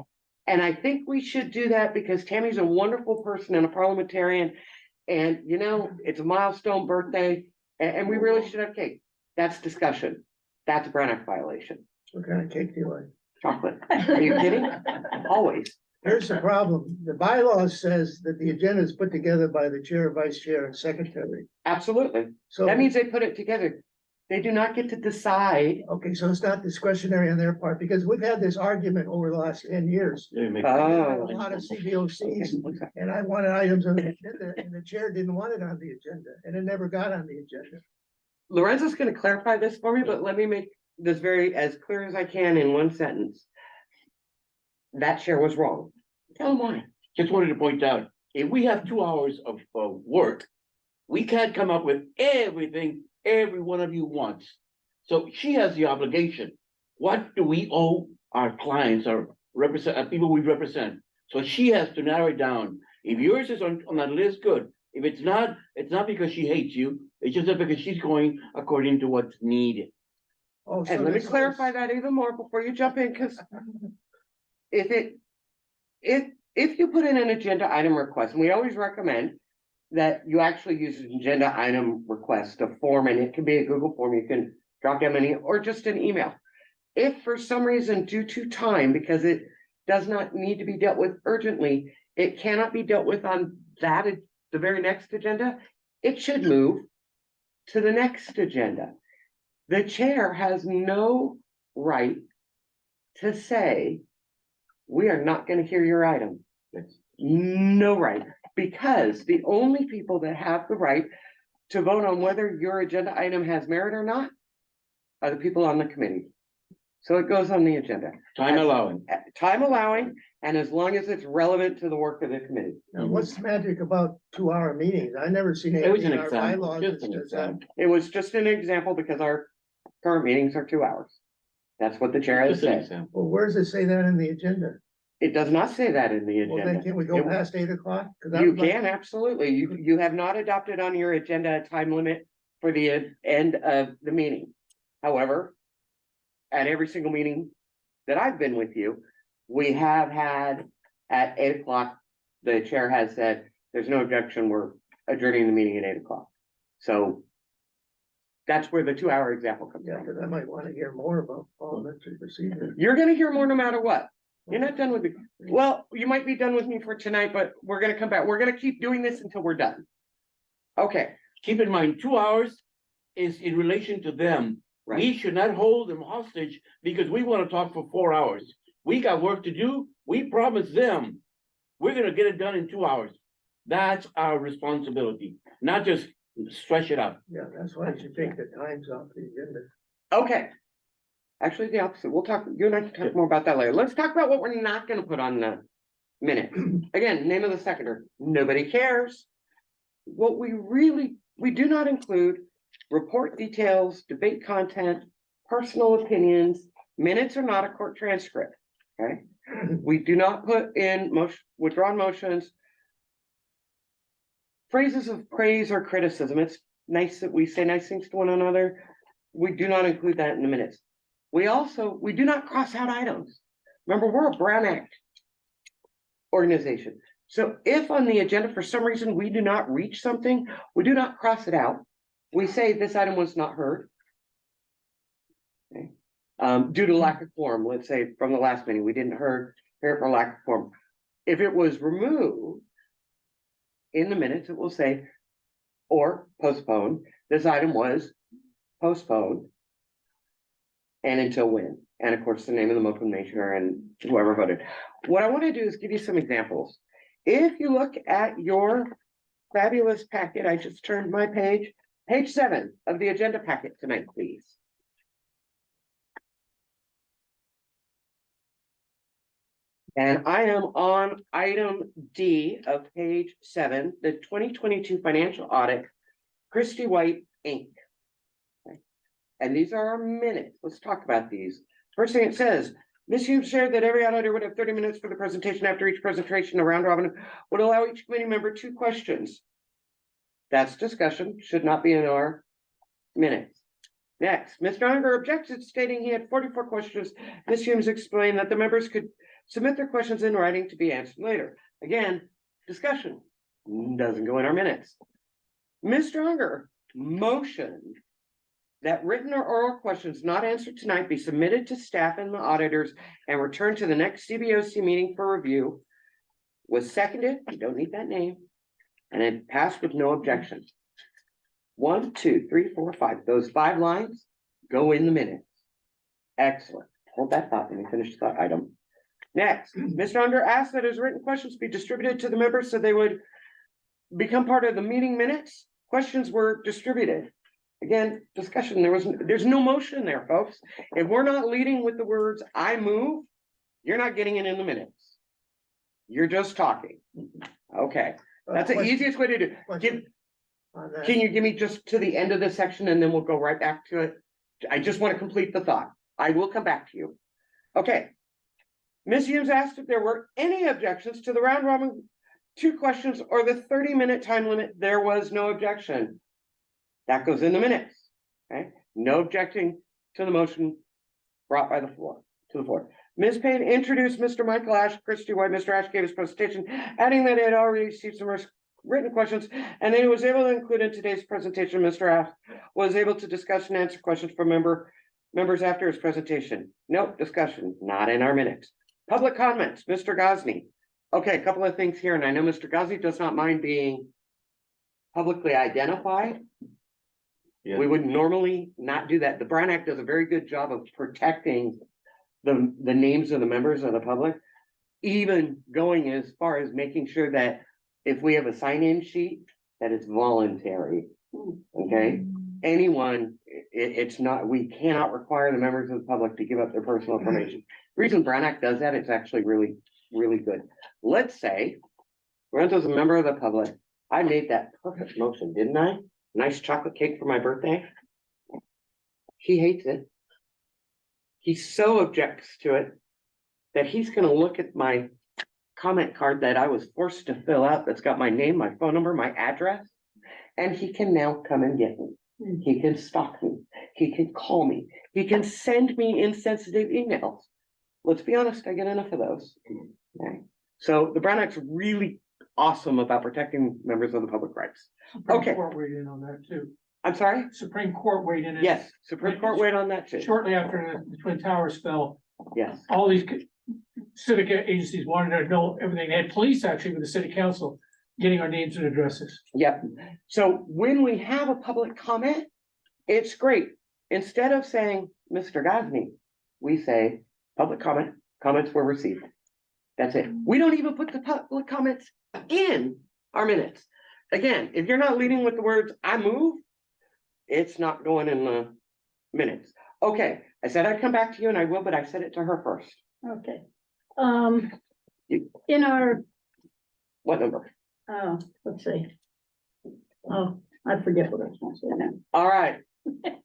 And I think we should do that because Tammy's a wonderful person and a parliamentarian. And you know, it's a milestone birthday and we really should have cake. That's discussion. That's a Brown Act violation. What kind of cake do you like? Chocolate. Are you kidding? Always. Here's the problem. The bylaw says that the agenda is put together by the chair, vice chair, and secretary. Absolutely. So, That means they put it together. They do not get to decide. okay, so it's not discretionary on their part, because we've had this argument over the last 10 years. Yeah, you make- Oh. A lot of CBOCs, Okay. and I wanted items on the agenda, and the chair didn't want it on the agenda, and it never got on the agenda. Lorenzo's gonna clarify this for me, but let me make this very as clear as I can in one sentence. That chair was wrong. Tell him why. Just wanted to point out, if we have 2 hours of work, we can't come up with everything every one of you wants. So she has the obligation. What do we owe our clients or people we represent? So she has to narrow it down. If yours is on that list, good. If it's not because she hates you. It's just that because she's going according to what's needed. Oh, so And let me that's- clarify that even more before you jump in, because if you put in an agenda item request, and we always recommend that you actually use an agenda item request, a form, and it can be a Google form, you can drop down any, or just an email. If for some reason due to time, because it does not need to be dealt with urgently, it cannot be dealt with on the very next agenda, it should move to the next agenda. The chair has no right to say, we are not gonna hear your item. No right, because the only people that have the right to vote on whether your agenda item has merit or not are the people on the committee. So it goes on the agenda. Time allowing. Time allowing, and as long as it's relevant to the work of the committee. Now, what's the magic about 2-hour meetings? I never seen It was anything an in our example, bylaws just that an says that. example. It was just an example because our current meetings are 2 hours. That's what the chair has Just an said. example. Well, where does it say that in the agenda? It does not say that in the Well, then agenda. can we go It- past 8 o'clock? 'Cause I You would like- can, absolutely. You have not adopted on your agenda a time limit for the end of the meeting. However, at every single meeting, that I've been with you, we have had at 8 o'clock, the chair has said, there's no objection, we're adjourning the meeting at 8 o'clock. So that's where the 2 hour example comes Yeah, from. because I might want to hear more about parliamentary procedure. You're gonna hear more no matter what. You're not done with me. Well, you might be done with me for tonight, but we're gonna come back. We're gonna keep doing this until we're done. Okay, Keep in mind, 2 hours is in relation to them. right. We should not hold them hostage because we wanna talk for 4 hours. We got work to do. We promised them. We're gonna get it done in 2 hours. That's our responsibility, not just stretch it out. Yeah, that's why you should take the times off the agenda. Okay. Actually, the opposite. We'll talk, you and I can talk more about that later. Let's talk about what we're not gonna put on the minute. Again, name of the seconder, nobody cares. What we do not include report details, debate content, personal opinions, minutes are not a court transcript, okay? We do not put in withdrawn motions. Phrases of praise or criticism. It's nice that we say nice things to one another. We do not include that in the minutes. We do not cross out items. Remember, we're a Brown Act organization. So if on the agenda, for some reason, we do not reach something, we do not cross it out. We say this item was not heard. Okay. Due to lack of quorum, let's say from the last meeting, we didn't hear it for lack of quorum. If it was removed in the minutes, it will say, or postponed, this item was postponed. And until when? And of course, the name of the motion maker and whoever voted. What I want to do is give you some examples. If you look at your fabulous packet, I just turned my page 7 of the agenda packet tonight, please. And I am on item D of page 7, the 2022 financial audit, Christie White, Inc. Okay. And these are our minutes. Let's talk about these. First thing it says, Ms. Humes shared that every auditor would have 30 minutes for the presentation. After each presentation, a round robin would allow each committee member 2 questions. That's discussion, should not be in our minutes. Next, Mr. Unger objected, stating he had 44 questions. Ms. Humes explained that the members could submit their questions in writing to be answered later. Again, discussion doesn't go in our minutes. Mr. Unger motioned that written or oral questions not answered tonight be submitted to staff and the auditors and returned to the next CBOC meeting for review. Was seconded, you don't need that name, and it passed with no objection. 1, 2, 3, 4, 5. Those 5 lines go in the minutes. Excellent. Hold that thought. Let me finish that item. Next, Mr. Unger asked that his written questions be distributed to the members so they would become part of the meeting minutes. Questions were distributed. Again, discussion, there's no motion there, folks. If we're not leading with the words, I move, you're not getting it in the minutes. You're just talking. Okay, that's the Question- easiest way to do. question on that. Can you give me just to the end of this section and then we'll go right back to it? I just want to complete the thought. I will come back to you. Okay. Ms. Humes asked if there were any objections to the round robin 2 questions or the 30-minute time limit. There was no objection. That goes in the minutes. Okay, no objecting to the motion brought by the floor to the floor. Ms. Payne introduced Mr. Michael Ash, Christie White. Mr. Ash gave his presentation, adding that he had already received some written questions, and then he was able to include in today's presentation. Mr. Ash was able to discuss and answer questions from members after his presentation. Nope, discussion, not in our minutes. Public comments, Mr. Gosney. Okay, a couple of things here, and I know Mr. Gosney does not mind being publicly identified. Yeah. We would normally not do that. The Brown Act does a very good job of protecting the names of the members of the public, even going as far as making sure that if we have a sign-in sheet, that it's voluntary. Okay, anyone, it's not, we cannot require the members of the public to give up their personal information. The reason Brown Act does that, it's actually really, really good. Let's say, Lorenzo's a member of the public. I made that perfect motion, didn't I? Nice chocolate cake for my birthday. He hates it. He so objects to it that he's gonna look at my comment card that I was forced to fill out that's got my name, my phone number, my address, and he can now come and get me. He can stalk me. He can call me. He can send me insensitive emails. let's be honest, I get enough of those. Okay, so the Brown Act's really awesome about protecting members of the public rights. Supreme Okay. Court weighed in on that too. I'm sorry? Supreme Court weighed in. Yes, Supreme Court weighed on that too. Shortly after the Twin Towers fell, Yes, all these civic agencies wanted to know everything. They had police actually with the city council getting our names and addresses. yep. So when we have a public comment, it's great. Instead of saying, Mr. Gosney, we say, public comment, comments were received. That's it. We don't even put the public comments in our minutes. Again, if you're not leading with the words, I move, it's not going in the minutes. Okay, I said I'd come back to you and I will, but I said it to her first. Okay. In our, What number? let's see. Oh, I forget what I was gonna say now. All right.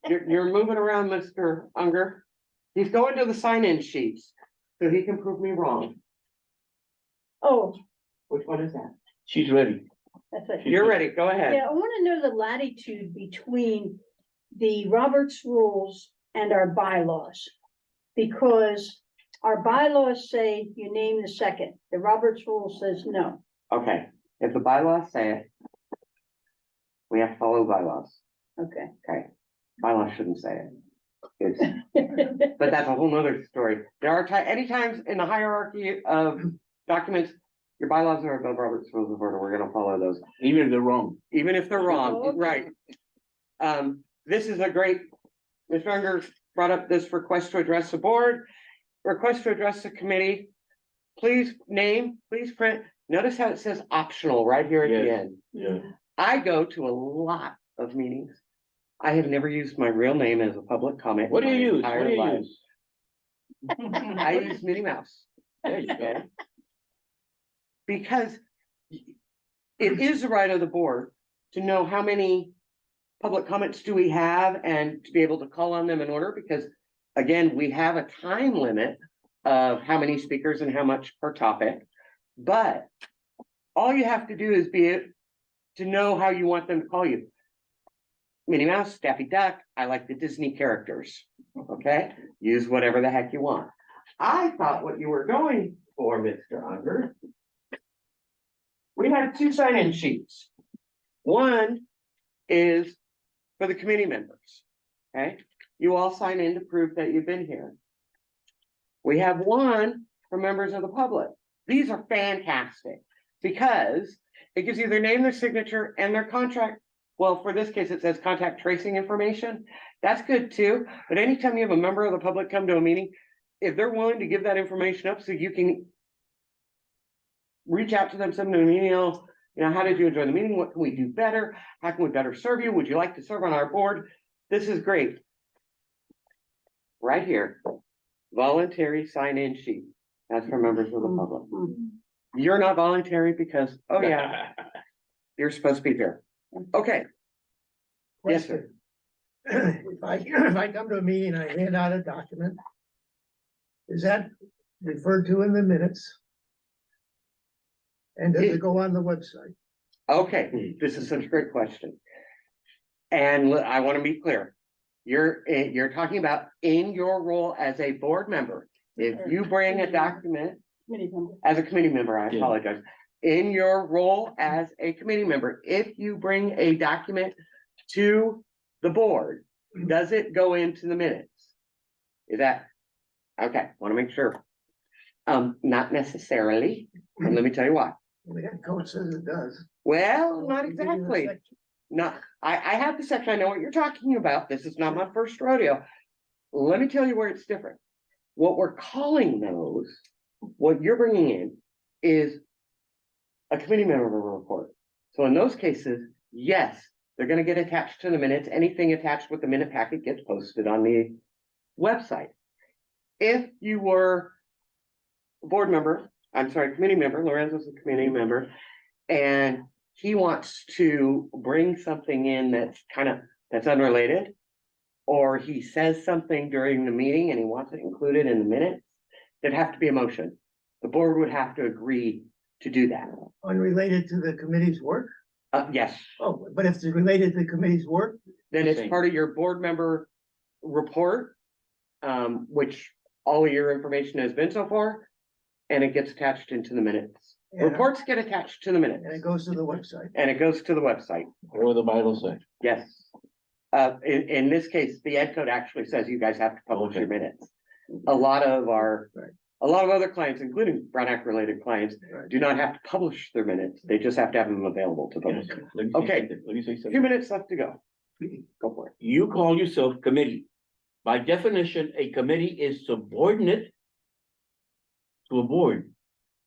You're moving around, Mr. Unger. He's going to the sign-in sheets, so he can prove me wrong. Oh, Which one is that? She's ready. that's it. You're ready, go ahead. Yeah, I want to know the latitude between the Roberts rules and our bylaws. Because our bylaws say you name the second, the Roberts rule says no. Okay, if the bylaws say it, we have to follow bylaws. Okay. Okay, bylaws shouldn't say it. It's- But that's a whole nother story. There are any times in the hierarchy of documents, your bylaws are above Robert's Rules of Order. We're gonna follow those, Even if they're wrong. even if they're wrong, Okay. right? This is a great, Mr. Unger brought up this request to address the board, request to address the committee. Please name, please print. Notice how it says optional right here at the Yes. end. Yeah. I go to a lot of meetings. I have never used my real name as a public comment. What do in you my use? What entire do you life. use? I use Minnie Mouse. There you go. Okay. Because it is the right of the board to know how many public comments do we have and to be able to call on them in order, because again, we have a time limit of how many speakers and how much per topic. But all you have to do is to know how you want them to call you. Minnie Mouse, Daffy Duck, I like the Disney characters, okay? Use whatever the heck you want. I thought what you were going for, Mr. Unger. We have two sign-in sheets. One is for the committee members, okay? You all sign in to prove that you've been here. We have one for members of the public. These are fantastic because it gives you their name, their signature, and their contract. Well, for this case, it says contact tracing information. That's good too. But anytime you have a member of the public come to a meeting, if they're willing to give that information up so you can reach out to them, send them an email, how did you enjoy the meeting? What can we do better? How can we better serve you? Would you like to serve on our board? This is great. Right here, voluntary sign-in sheet. That's for members of the public. You're not voluntary because, oh yeah, you're supposed to be here. Okay. Yes, sir. If I come to a meeting, I hand out a document. Is that referred to in the minutes? And does it go on the website? Okay, this is such a great question. And I want to be clear. You're talking about in your role as a board member. If you bring a document Committee member. as a committee member, I Yeah. apologize. In your role as a committee member, if you bring a document to the board, does it go into the minutes? Is that, okay, want to make sure. Not necessarily, and let me tell you why. The head coach says it does. Well, not I'll give you the exactly. section. No, I have the section, I know what you're talking about, this is not my first rodeo. Let me tell you where it's different. What we're calling those, what you're bringing in is a committee member report. So in those cases, yes, they're gonna get attached to the minutes, anything attached with the minute packet gets posted on the website. If you were a board member, I'm sorry, committee member, Lorenzo's a committee member, and he wants to bring something in that's unrelated, or he says something during the meeting and he wants it included in the minutes, there'd have to be a motion. The board would have to agree to do that. Unrelated to the committee's work? Yes, Oh, but if it's related to the committee's work, then it's Same. part of your board member report, which all of your information has been so far, and it gets attached into the minutes. Yeah. Reports get attached to the minutes, And it goes to the website. and it goes to the website. What do the Bible say? Yes. In this case, the ed code actually says you guys have to publish your minutes. A lot of other clients, including Brown Act related clients, Right. do not have to publish their minutes. They just have to have them available to publish. Okay. Let me say Few something. minutes left to go. Go for it. You call yourself committee. By definition, a committee is subordinate to a board.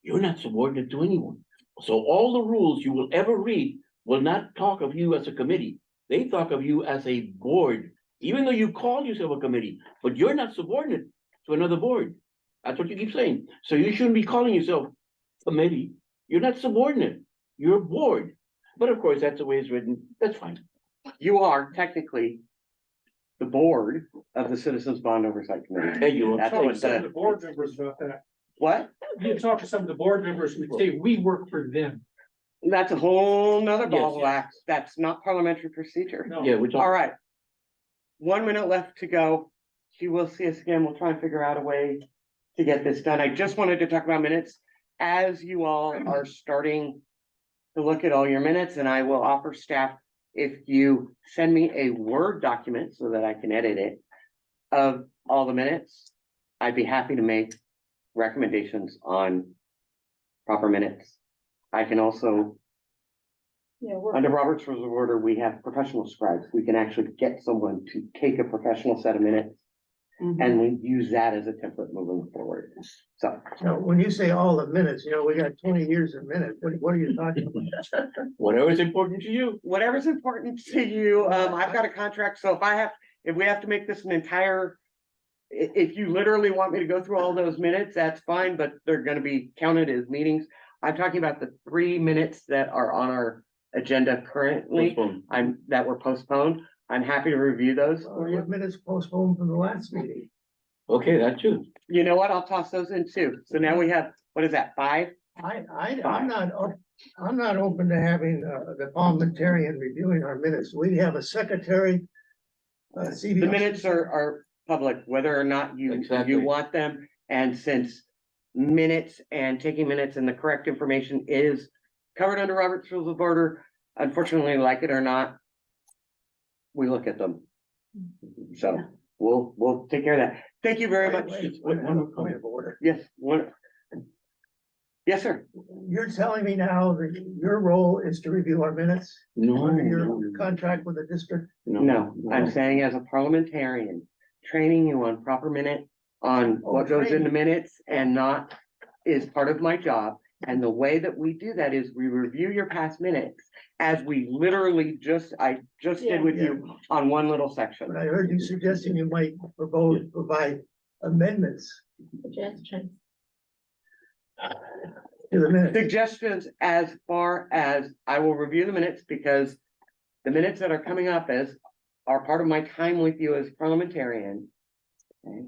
You're not subordinate to anyone. So all the rules you will ever read will not talk of you as a committee. They talk of you as a board, even though you call yourself a committee, but you're not subordinate to another board. That's what you keep saying. So you shouldn't be calling yourself committee. You're not subordinate. You're a board. But of course, that's the way it's written. That's fine. You are technically the board of the Citizens Bond Oversight Committee. Thank you. That's Talk what to some of the the, board members about that. what? You talk to some of the board members who say, we work for them. That's a whole nother Yes. ball of wax. That's not parliamentary procedure. No. Yeah, we All talk. right. 1 minute left to go. She will see us again. We'll try and figure out a way to get this done. I just wanted to talk about minutes. As you all are starting to look at all your minutes, and I will offer staff, if you send me a Word document so that I can edit it of all the minutes, I'd be happy to make recommendations on proper minutes. I can also, Yeah, we're, under Robert's Rules of Order, we have professional scribes. We can actually get someone to take a professional set of minutes and we use that as a template moving forward. So, Now, when you say all the minutes, we got 20 years of minutes. What are you talking about? Whatever is important to you. whatever's important to you, I've got a contract, so if we have to make this an entire. If you literally want me to go through all those minutes, that's fine, but they're gonna be counted as meetings. I'm talking about the 3 minutes that are on our agenda currently, Postpone. that were postponed. I'm happy to review those for you. What minutes postponed from the last meeting? Okay, that too. You know what? I'll toss those in too. So now we have, what is that, 5? I'm not open to having the parliamentarian reviewing our minutes. We have a secretary. The minutes are public, whether or not you Exactly. want them. And since minutes and taking minutes and the correct information is covered under Robert's Rules of Order, unfortunately, like it or not, we look at them. So we'll take care of that. Thank you very much. One point of order. Yes, yes, sir. You're telling me now that your role is to review our minutes under your contract with the district? No, I'm saying as a parliamentarian, training you on proper minute, on what goes into minutes and not is part of my job. And the way that we do that is we review your past minutes as we literally I just did with you on one little section. But I heard you suggesting you might provide amendments Suggestions. to the minutes. Suggestions as far as I will review the minutes because the minutes that are coming up are part of my time with you as parliamentarian. Okay,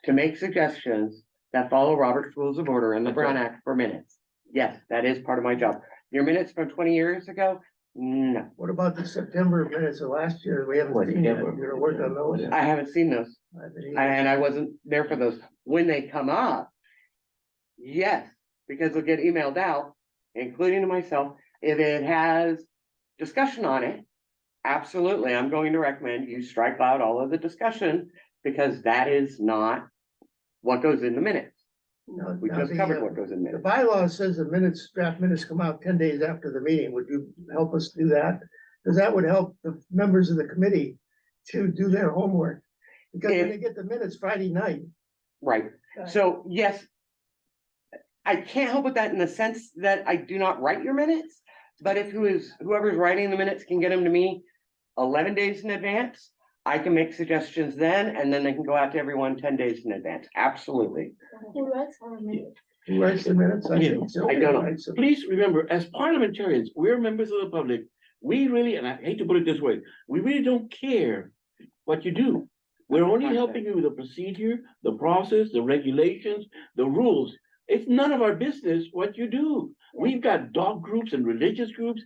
to make suggestions that follow Robert's Rules of Order and the Brown Act for minutes. Yes, that is part of my job. Your minutes from 20 years ago? No, What about the September minutes of last year? We haven't seen yet. You're gonna work on those? I haven't seen those. I think- And I wasn't there for those. When they come up, yes, because they'll get emailed out, including to myself. If it has discussion on it, absolutely, I'm going to recommend you strike out all of the discussion because that is not what goes in the minutes. Now- We now just the, covered what goes in The minutes. bylaw says the draft minutes come out 10 days after the meeting. Would you help us do that? Because that would help the members of the committee to do their homework. Because when they get the minutes Friday night. Right, so yes. I can't help with that in the sense that I do not write your minutes, but if whoever's writing the minutes can get them to me 11 days in advance, I can make suggestions then, and then they can go out to everyone 10 days in advance, absolutely. Who writes our minutes? Who writes the minutes? I think Sylvia I don't know. writes them. Please remember, as parliamentarians, we're members of the public. We really, and I hate to put it this way, we really don't care what you do. We're only helping you with the procedure, the process, the regulations, the rules. It's none of our business what you do. We've got dog groups and religious groups.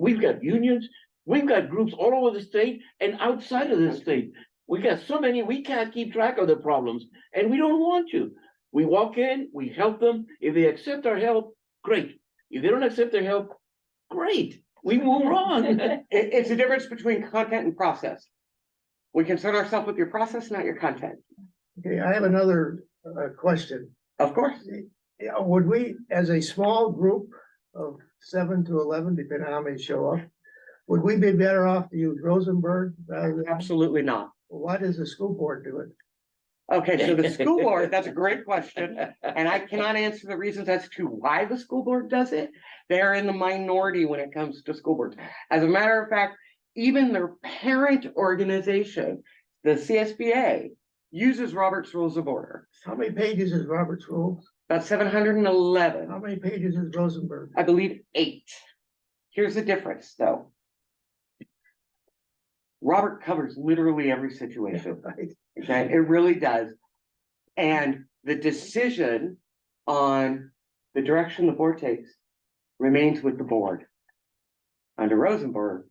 We've got unions. We've got groups all over the state and outside of the state. We got so many, we can't keep track of the problems, and we don't want to. We walk in, we help them. If they accept our help, great. If they don't accept their help, great. We move on. It's the difference between content and process. We concern ourselves with your process, not your content. Okay, I have another question. Of course. Yeah, would we, as a small group of 7 to 11, depending on how many show up, would we be better off to use Rosenberg rather than, Absolutely not. why does the school board do it? Okay, so the school board, that's a great question, and I cannot answer the reasons as to why the school board does it. They're in the minority when it comes to school boards. As a matter of fact, even their parent organization, the CSBA, uses Robert's Rules of Order. How many pages is Robert's rules? About 711, How many pages is Rosenberg? I believe 8. Here's the difference, though. Robert covers literally every situation. Right. Okay, it really does. And the decision on the direction the board takes remains with the board. Under Rosenberg,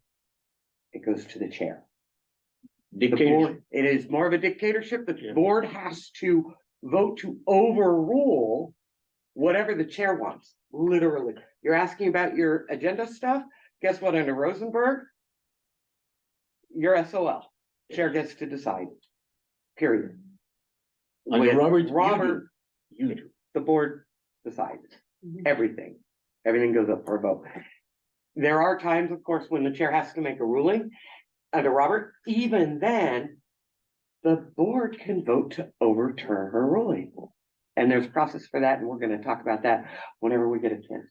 it goes to the chair. The board, it is more of a dictatorship. The board has to vote to overrule whatever the chair wants, literally. You're asking about your agenda stuff? Guess what, under Rosenberg? You're SOL. Chair gets to decide. Period. Under With Robert, Robert, you do. the board decides everything. Everything goes up for a vote. There are times, of course, when the chair has to make a ruling under Robert. Even then, the board can vote to overturn her ruling. And there's a process for that, and we're gonna talk about that whenever we get a chance.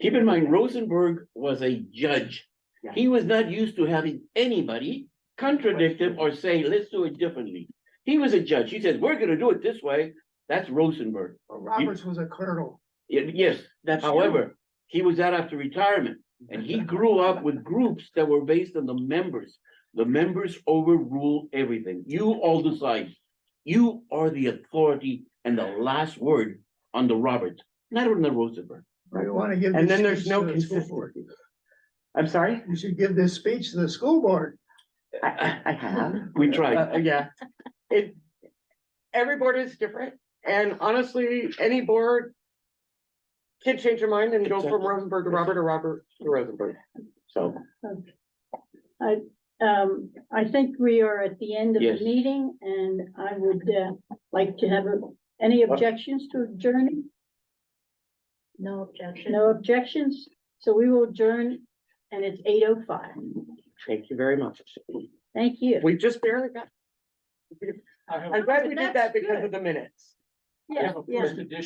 Keep in mind, Rosenberg was a judge. Yeah. He was not used to having anybody contradict him or say, let's do it differently. He was a judge. He said, we're gonna do it this way. That's Rosenberg. Roberts was a colonel. Yes, That's however, he was out after retirement, and he grew up with groups that were based on the members. The members overrule everything. You all decide. You are the authority and the last word on the Robert, not on the Rosenberg. We want to give. And this then there's speech no to the school board. consistency. I'm sorry? You should give this speech to the school board. I have. We tried. Yeah. Every board is different, and honestly, any board can change their mind and go from Rosenberg to Robert or Robert to Rosenberg. So, I think we are at the end of Yes. the meeting, and I would like to have any objections to adjourning? No objection. No objections, so we will adjourn, and it's 8:05. thank you very much. Thank you. We just barely got. I have I'm glad we did that That's because good. of the minutes. I Yeah, have a yeah. first edition